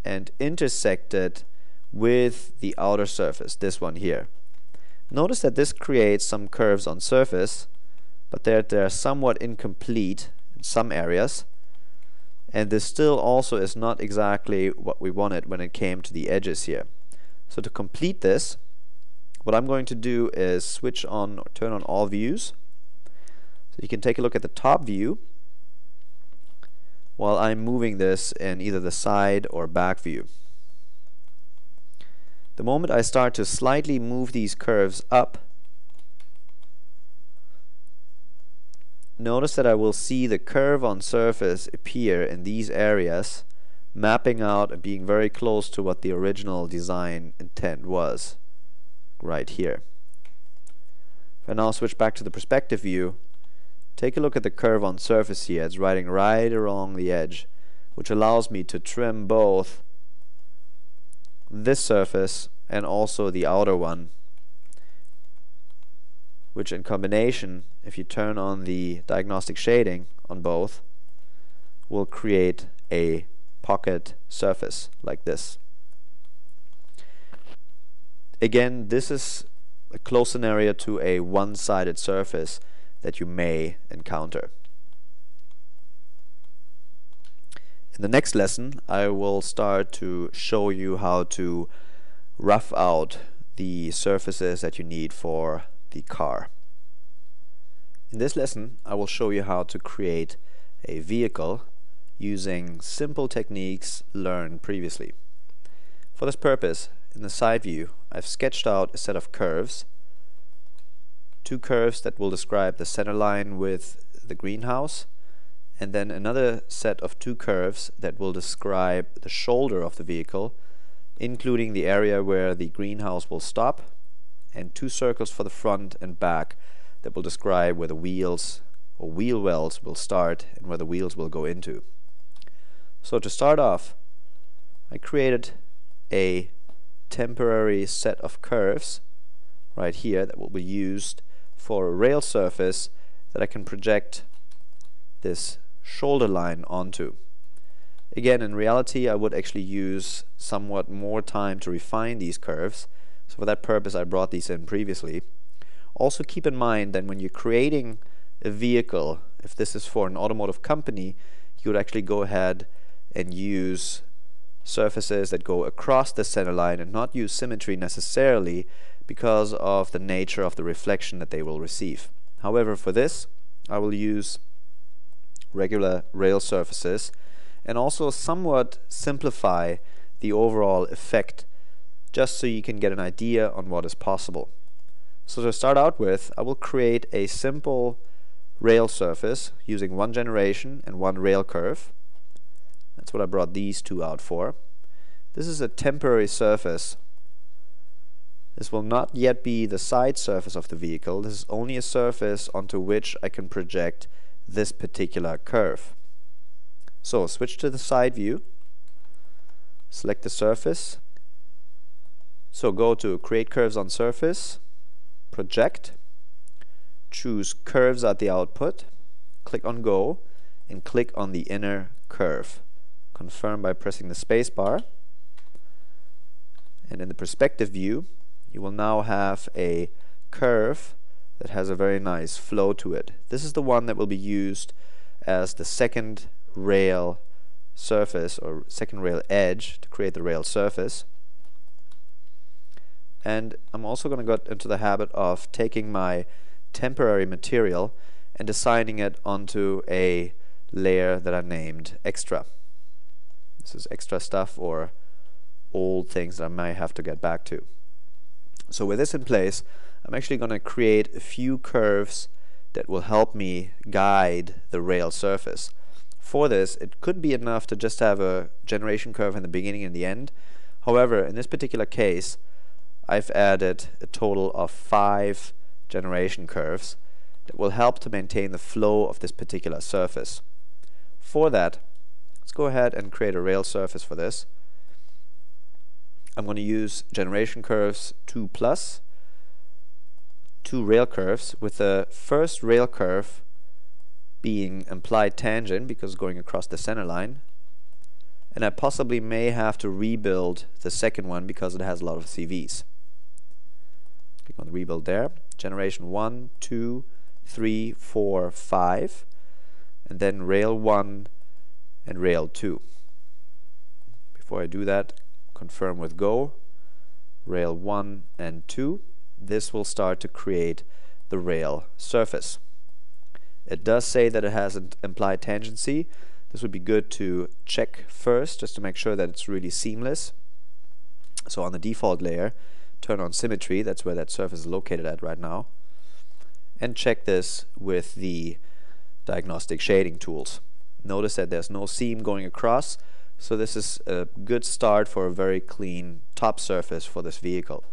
and intersect it with the outer surface, this one here. Notice that this creates some curves on surface, but they're somewhat incomplete in some areas, and this still also is not exactly what we wanted when it came to the edges here. So to complete this, what I'm going to do is switch on or turn on all views. So you can take a look at the top view while I'm moving this in either the side or back view. The moment I start to slightly move these curves up, notice that I will see the curve on surface appear in these areas, mapping out and being very close to what the original design intent was, right here. If I now switch back to the perspective view, take a look at the curve on surface here. It's riding right along the edge, which allows me to trim both this surface and also the outer one, which in combination, if you turn on the diagnostic shading on both, will create a pocket surface like this. Again, this is a close scenario to a one-sided surface that you may encounter. In the next lesson, I will start to show you how to rough out the surfaces that you need for the car. In this lesson, I will show you how to create a vehicle using simple techniques learned previously. For this purpose, in the side view, I've sketched out a set of curves, 2 curves that will describe the center line with the greenhouse, and then another set of 2 curves that will describe the shoulder of the vehicle, including the area where the greenhouse will stop, and 2 circles for the front and back that will describe where the wheels or wheel wells will start and where the wheels will go into. So to start off, I created a temporary set of curves right here that will be used for a rail surface that I can project this shoulder line onto. Again, in reality, I would actually use somewhat more time to refine these curves, So for that purpose I brought these in previously. Also keep in mind that when you're creating a vehicle, if this is for an automotive company, you would actually go ahead and use surfaces that go across the center line and not use symmetry necessarily because of the nature of the reflection that they will receive. However, for this I will use regular rail surfaces and also somewhat simplify the overall effect just so you can get an idea on what is possible. So to start out with, I will create a simple rail surface using one generation and one rail curve. That's what I brought these two out for. This is a temporary surface. This will not yet be the side surface of the vehicle. This is only a surface onto which I can project this particular curve. So switch to the side view, select the surface. So go to Create Curves on Surface, Project, choose Curves at the output, click on Go, and click on the inner curve. Confirm by pressing the space bar. And in the perspective view, you will now have a curve that has a very nice flow to it. This is the one that will be used as the second rail surface or second rail edge to create the rail surface. And I'm also going to get into the habit of taking my temporary material and assigning it onto a layer that I named Extra. This is extra stuff or old things that I might have to get back to. So with this in place, I'm actually going to create a few curves that will help me guide the rail surface. For this, it could be enough to just have a generation curve in the beginning and the end. However, in this particular case, I've added a total of 5 generation curves that will help to maintain the flow of this particular surface. For that, let's go ahead and create a rail surface for this. I'm going to use generation curves 2+, 2 rail curves, with the first rail curve being implied tangent because going across the center line, and I possibly may have to rebuild the second one because it has a lot of CVs. Click on the rebuild there. Generation 1, 2, 3, 4, 5, and then rail 1 and rail 2. Before I do that, confirm with Go, rail 1 and 2. This will start to create the rail surface. It does say that it has an implied tangency. This would be good to check first just to make sure that it's really seamless. So on the default layer, turn on symmetry, that's where that surface is located at right now, and check this with the diagnostic shading tools. Notice that there's no seam going across, so this is a good start for a very clean top surface for this vehicle.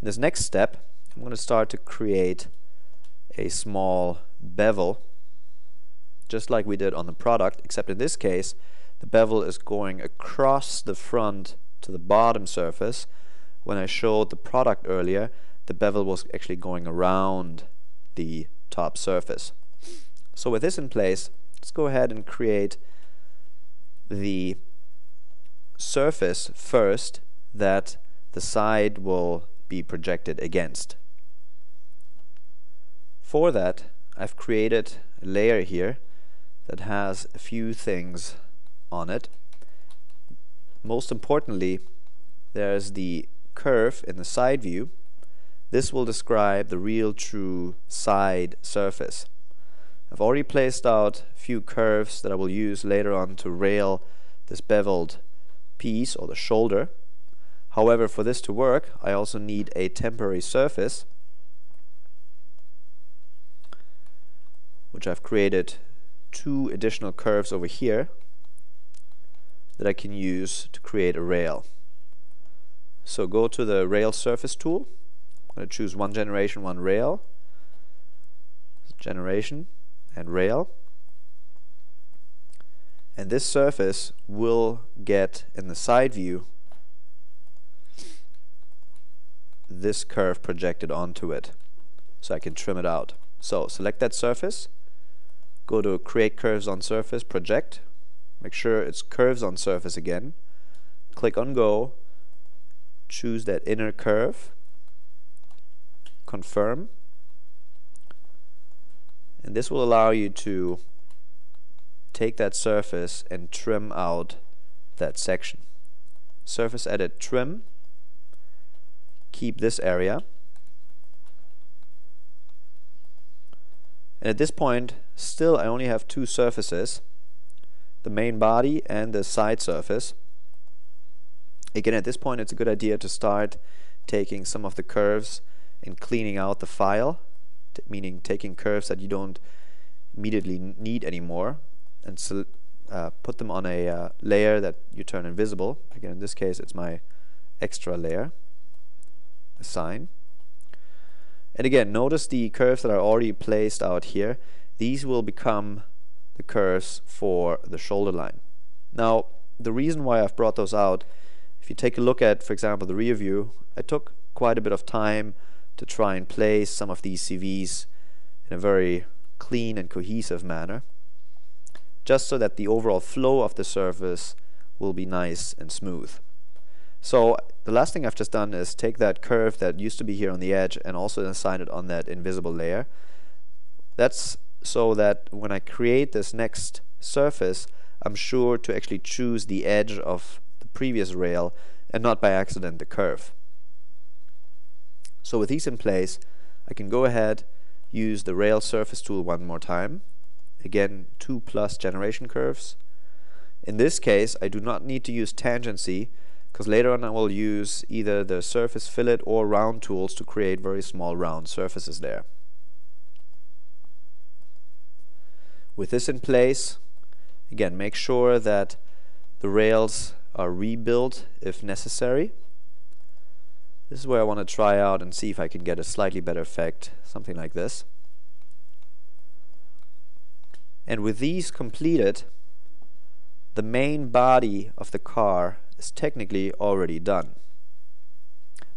In this next step, I'm going to start to create a small bevel, just like we did on the product, except in this case the bevel is going across the front to the bottom surface. When I showed the product earlier, the bevel was actually going around the top surface. So with this in place, let's go ahead and create the surface first that the side will be projected against. For that, I've created a layer here that has a few things on it. Most importantly, there's the curve in the side view. This will describe the real true side surface. I've already placed out a few curves that I will use later on to rail this beveled piece or the shoulder. However, for this to work, I also need a temporary surface, which I've created 2 additional curves over here that I can use to create a rail. So go to the rail surface tool. I'm going to choose one generation, one rail, generation and rail, and this surface will get in the side view this curve projected onto it, so I can trim it out. So select that surface, go to Create Curves on Surface, Project, make sure it's Curves on Surface again, click on Go, choose that inner curve, confirm, and this will allow you to take that surface and trim out that section. Surface edit, trim, keep this area, and at this point still I only have two surfaces, the main body and the side surface. Again, at this point it's a good idea to start taking some of the curves and cleaning out the file, meaning taking curves that you don't immediately need anymore and put them on a layer that you turn invisible. Again, in this case it's my extra layer, assign. And again, notice the curves that are already placed out here. These will become the curves for the shoulder line. Now, the reason why I've brought those out, if you take a look at, for example, the rear view, I took quite a bit of time to try and place some of these CVs in a very clean and cohesive manner, just so that the overall flow of the surface will be nice and smooth. So the last thing I've just done is take that curve that used to be here on the edge and also assign it on that invisible layer. That's so that when I create this next surface, I'm sure to actually choose the edge of the previous rail and not by accident the curve. So with these in place, I can go ahead, use the rail surface tool one more time. Again, 2+ generation curves. In this case, I do not need to use tangency, because later on I will use either the surface fillet or round tools to create very small round surfaces there. With this in place, again, make sure that the rails are rebuilt if necessary. This is where I want to try out and see if I can get a slightly better effect, something like this. And with these completed, the main body of the car is technically already done.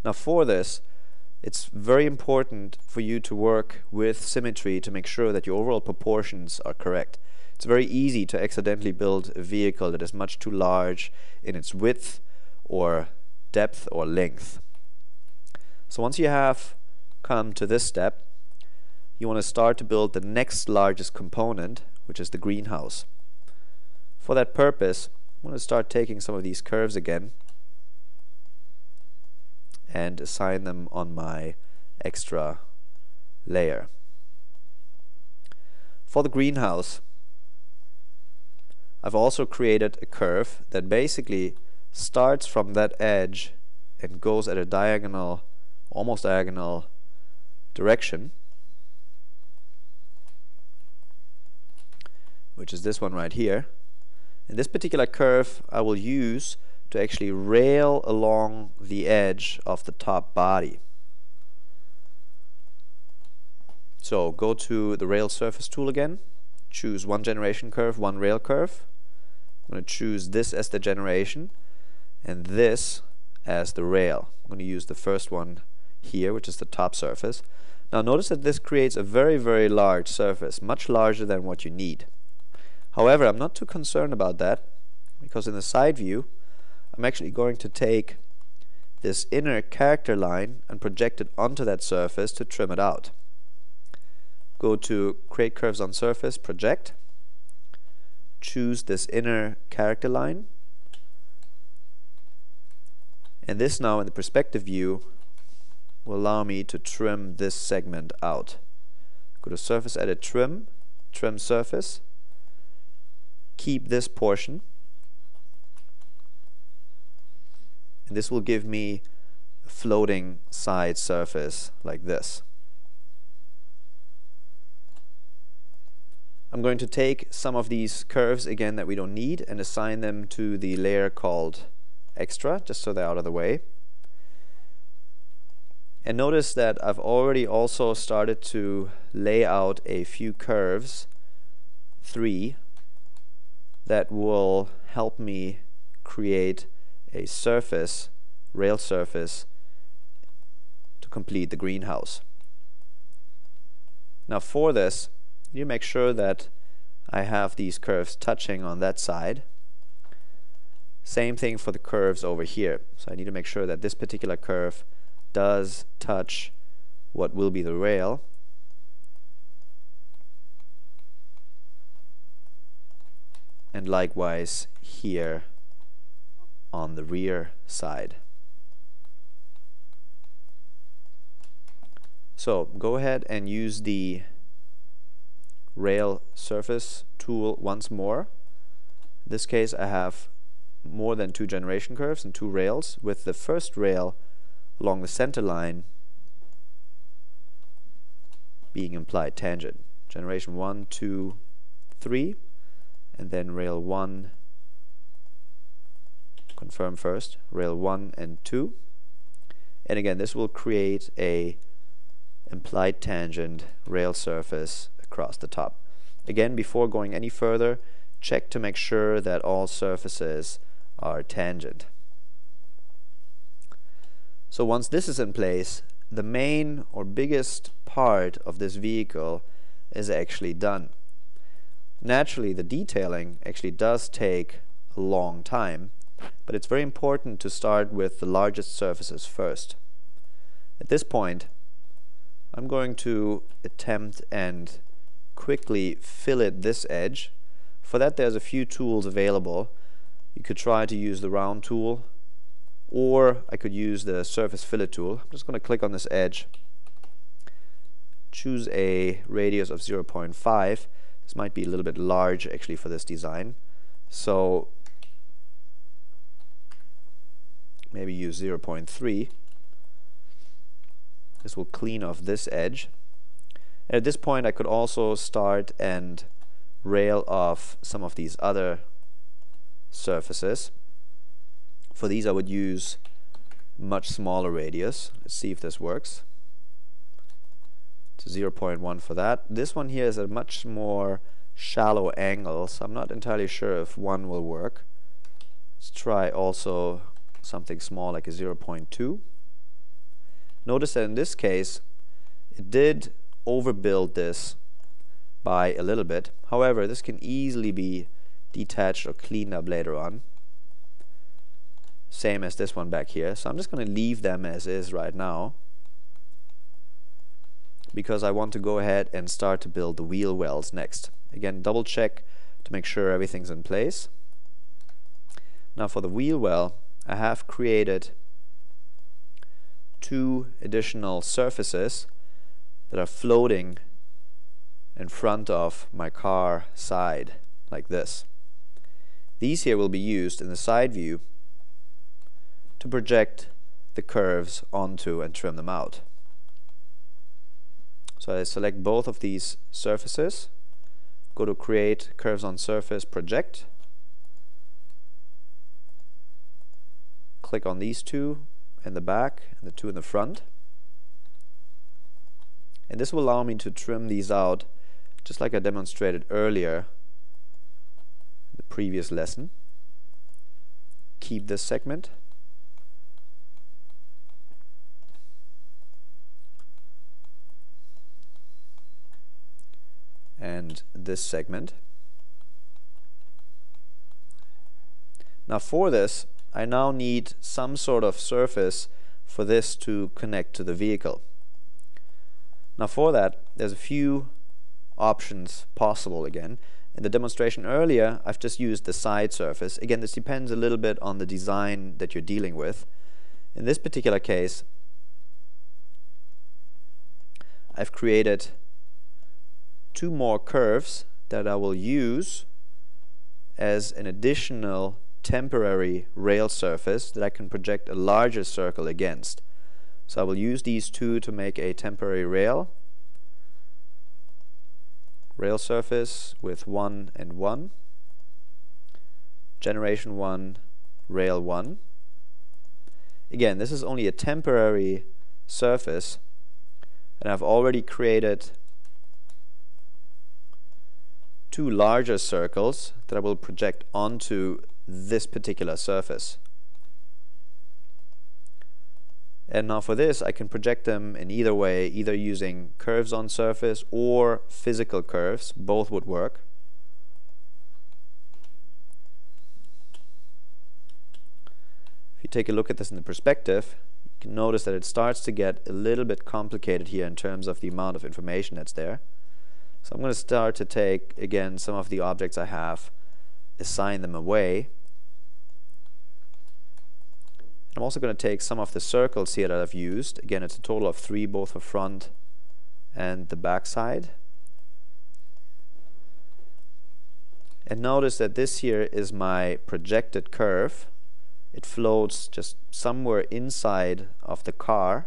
Now for this, it's very important for you to work with symmetry to make sure that your overall proportions are correct. It's very easy to accidentally build a vehicle that is much too large in its width or depth or length. So once you have come to this step, you want to start to build the next largest component, which is the greenhouse. For that purpose, I'm going to start taking some of these curves again and assign them on my extra layer. For the greenhouse, I've also created a curve that basically starts from that edge and goes at a diagonal, almost diagonal direction, which is this one right here. And this particular curve I will use to actually rail along the edge of the top body. So go to the rail surface tool again, choose one generation curve, one rail curve. I'm going to choose this as the generation and this as the rail. I'm going to use the first one here, which is the top surface. Now notice that this creates a very, very large surface, much larger than what you need. However, I'm not too concerned about that, because in the side view I'm actually going to take this inner character line and project it onto that surface to trim it out. Go to Create Curves on Surface, Project, choose this inner character line, and this now in the perspective view will allow me to trim this segment out. Go to Surface Edit, Trim, Trim Surface, keep this portion, and this will give me a floating side surface like this. I'm going to take some of these curves again that we don't need and assign them to the layer called Extra, just so they're out of the way. And notice that I've already also started to lay out a few curves, 3, that will help me create a surface, rail surface, to complete the greenhouse. Now for this, you make sure that I have these curves touching on that side. Same thing for the curves over here. So I need to make sure that this particular curve does touch what will be the rail. And likewise here on the rear side. So go ahead and use the rail surface tool once more. In this case I have more than 2 generation curves and 2 rails, with the first rail along the center line being implied tangent. Generation 1, 2, 3, and then rail 1, confirm first, rail 1 and 2. And again, this will create a implied tangent rail surface across the top. Again, before going any further, check to make sure that all surfaces are tangent. So once this is in place, the main or biggest part of this vehicle is actually done. Naturally, the detailing actually does take a long time, but it's very important to start with the largest surfaces first. At this point, I'm going to attempt and quickly fillet this edge. For that, there's a few tools available. You could try to use the round tool, or I could use the surface fillet tool. I'm just going to click on this edge, choose a radius of 0.5. This might be a little bit large actually for this design, so maybe use 0.3. This will clean off this edge. And at this point I could also start and rail off some of these other surfaces. For these I would use much smaller radius. Let's see if this works. It's 0.1 for that. This one here is a much more shallow angle, so I'm not entirely sure if 1 will work. Let's try also something small like a 0.2. Notice that in this case it did overbuild this by a little bit. However, this can easily be detached or cleaned up later on. Same as this one back here. So I'm just going to leave them as is right now, because I want to go ahead and start to build the wheel wells next. Again, double check to make sure everything's in place. Now for the wheel well, I have created 2 additional surfaces that are floating in front of my car side, like this. These here will be used in the side view to project the curves onto and trim them out. So I select both of these surfaces, go to create curves on surface, project, click on these 2 in the back and the 2 in the front, and this will allow me to trim these out just like I demonstrated earlier in the previous lesson. Keep this segment, and this segment. Now for this, I now need some sort of surface for this to connect to the vehicle. Now for that, there's a few options possible again. In the demonstration earlier, I've just used the side surface. Again, this depends a little bit on the design that you're dealing with. In this particular case, I've created 2 more curves that I will use as an additional temporary rail surface that I can project a larger circle against. So I will use these 2 to make a temporary rail surface with 1 and 1, generation 1, rail 1. Again, this is only a temporary surface, and I've already created 2 larger circles that I will project onto this particular surface. And now for this, I can project them in either way, either using curves on surface or physical curves. Both would work. you take a look at this in the perspective, you can notice that it starts to get a little bit complicated here in terms of the amount of information that's there. So I'm going to start to take, again, some of the objects I have, assign them away. I'm also going to take some of the circles here that I've used. Again, it's a total of 3, both for front and the back side. And notice that this here is my projected curve. It floats just somewhere inside of the car.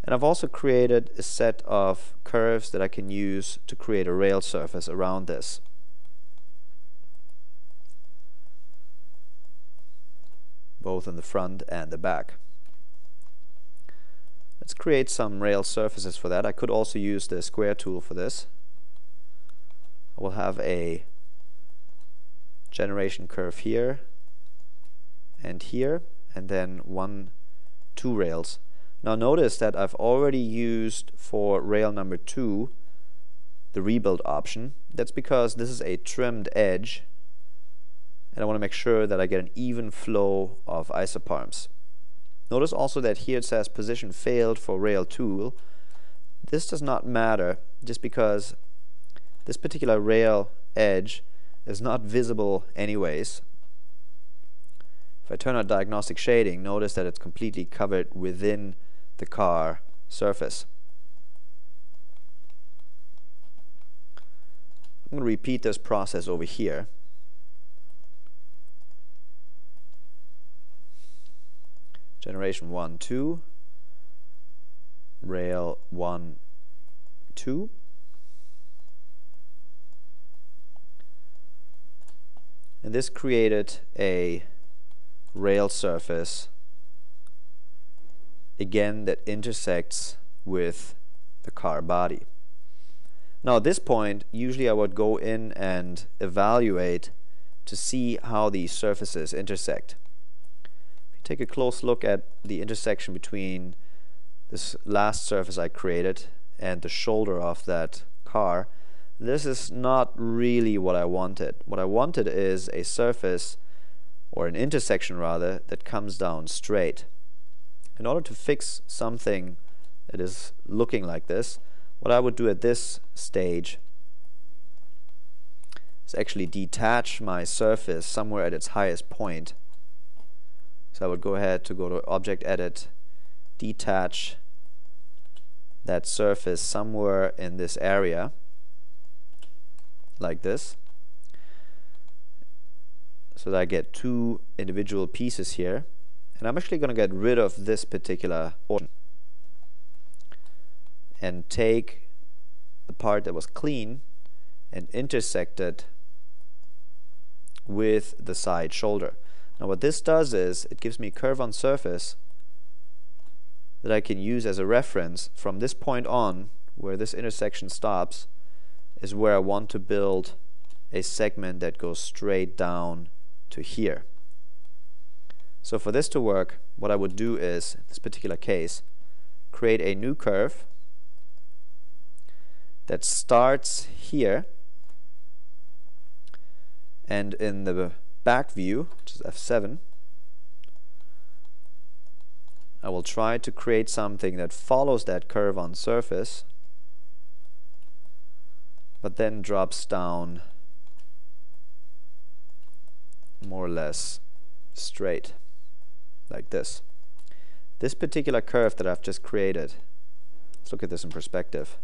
And I've also created a set of curves that I can use to create a rail surface around this. Both in the front and the back. Let's create some rail surfaces for that. I could also use the square tool for this. I will have a generation curve here and here, and then 1, 2 rails. Now notice that I've already used for rail number 2 the rebuild option. That's because this is a trimmed edge, and I want to make sure that I get an even flow of isoparms. Notice also that here it says position failed for rail tool. This does not matter just because this particular rail edge is not visible anyways. If I turn on diagnostic shading, notice that it's completely covered within the car surface. I'm going to repeat this process over here. Generation 1, 2, rail 1, 2. And this created a rail surface, again, that intersects with the car body. Now at this point, usually I would go in and evaluate to see how these surfaces intersect. Take a close look at the intersection between this last surface I created and the shoulder of that car. This is not really what I wanted. What I wanted is a surface, or an intersection rather, that comes down straight. In order to fix something that is looking like this, what I would do at this stage is actually detach my surface somewhere at its highest point. So I would go ahead to go to Object Edit, detach that surface somewhere in this area, like this, so that I get 2 individual pieces here. And I'm actually going to get rid of this particular portion and take the part that was clean and intersect it with the side shoulder. Now what this does is it gives me a curve on surface that I can use as a reference. From this point on, where this intersection stops, is where I want to build a segment that goes straight down to here. So for this to work, what I would do is, in this particular case, create a new curve that starts here, and in the back view, which is F7, I will try to create something that follows that curve on surface, but then drops down more or less straight, like this. This particular curve that I've just created, let's look at this in perspective,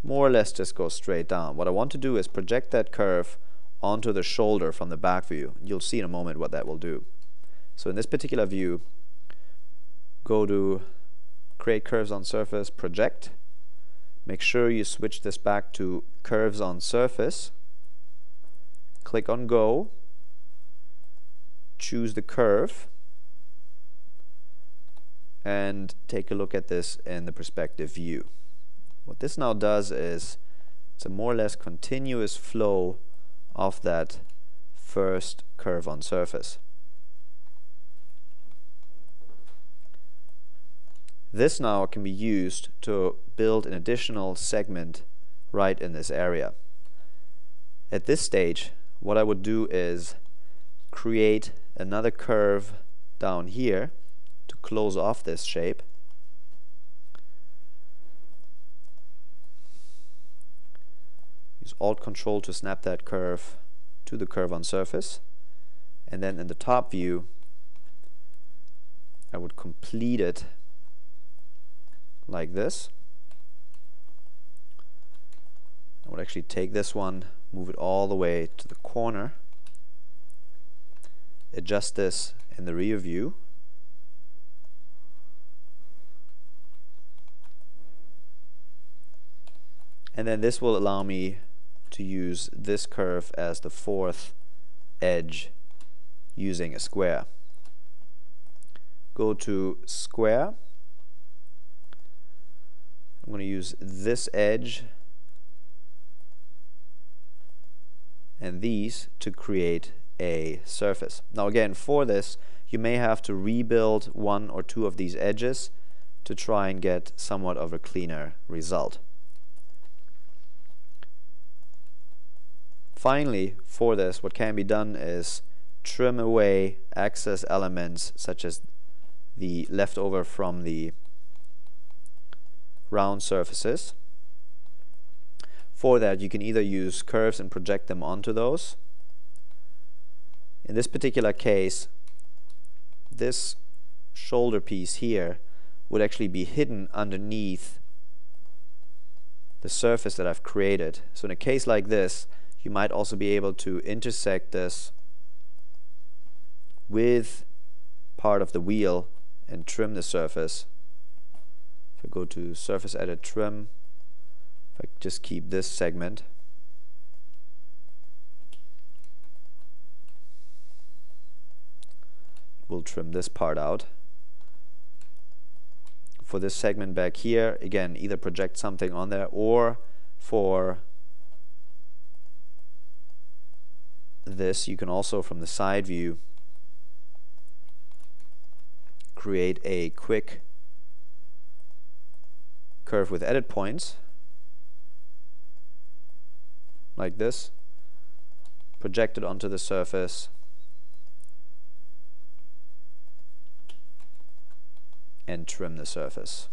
more or less just goes straight down. What I want to do is project that curve onto the shoulder from the back view. You'll see in a moment what that will do. So in this particular view, go to Create Curves on Surface, Project. Make sure you switch this back to Curves on Surface. Click on Go. Choose the curve. And take a look at this in the perspective view. What this now does is it's a more or less continuous flow of that first curve on surface. This now can be used to build an additional segment right in this area. At this stage, what I would do is create another curve down here to close off this shape. Use Alt-Control to snap that curve to the curve on surface. And then in the top view, I would complete it like this. I would actually take this one, move it all the way to the corner, adjust this in the rear view, and then this will allow me to use this curve as the fourth edge using a square. Go to Square. I'm going to use this edge and these to create a surface. Now again, for this you may have to rebuild one or two of these edges to try and get somewhat of a cleaner result. Finally, for this, what can be done is trim away excess elements such as the leftover from the round surfaces. For that, you can either use curves and project them onto those. In this particular case, this shoulder piece here would actually be hidden underneath the surface that I've created. So in a case like this, you might also be able to intersect this with part of the wheel and trim the surface. If I go to Surface Edit Trim, if I just keep this segment, we'll trim this part out. For this segment back here, again, either project something on there, or for this, you can also, from the side view, create a quick curve with edit points, like this, project it onto the surface, and trim the surface.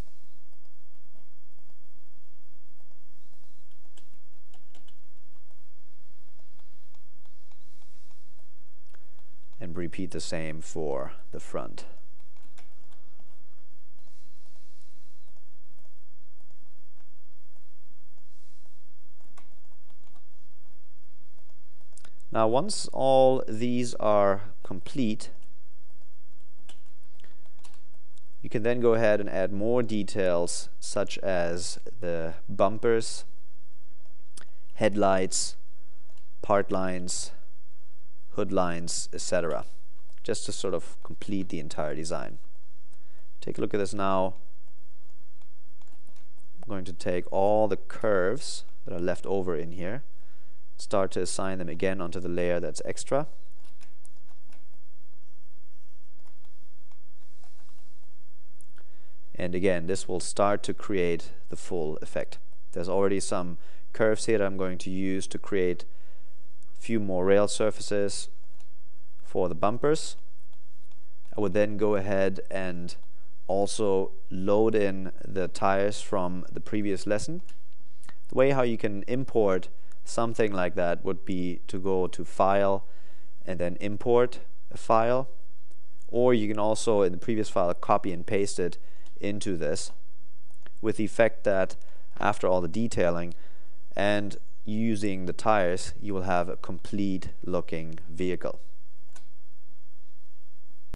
And repeat the same for the front. Now once all these are complete, you can then go ahead and add more details such as the bumpers, headlights, part lines, hood lines, etc., just to sort of complete the entire design. Take a look at this now. I'm going to take all the curves that are left over in here, start to assign them again onto the layer that's extra. And again, this will start to create the full effect. There's already some curves here that I'm going to use to create few more rail surfaces for the bumpers. I would then go ahead and also load in the tires from the previous lesson. The way how you can import something like that would be to go to File and then Import a file, or you can also in the previous file copy and paste it into this, with the effect that after all the detailing and using the tires, you will have a complete looking vehicle.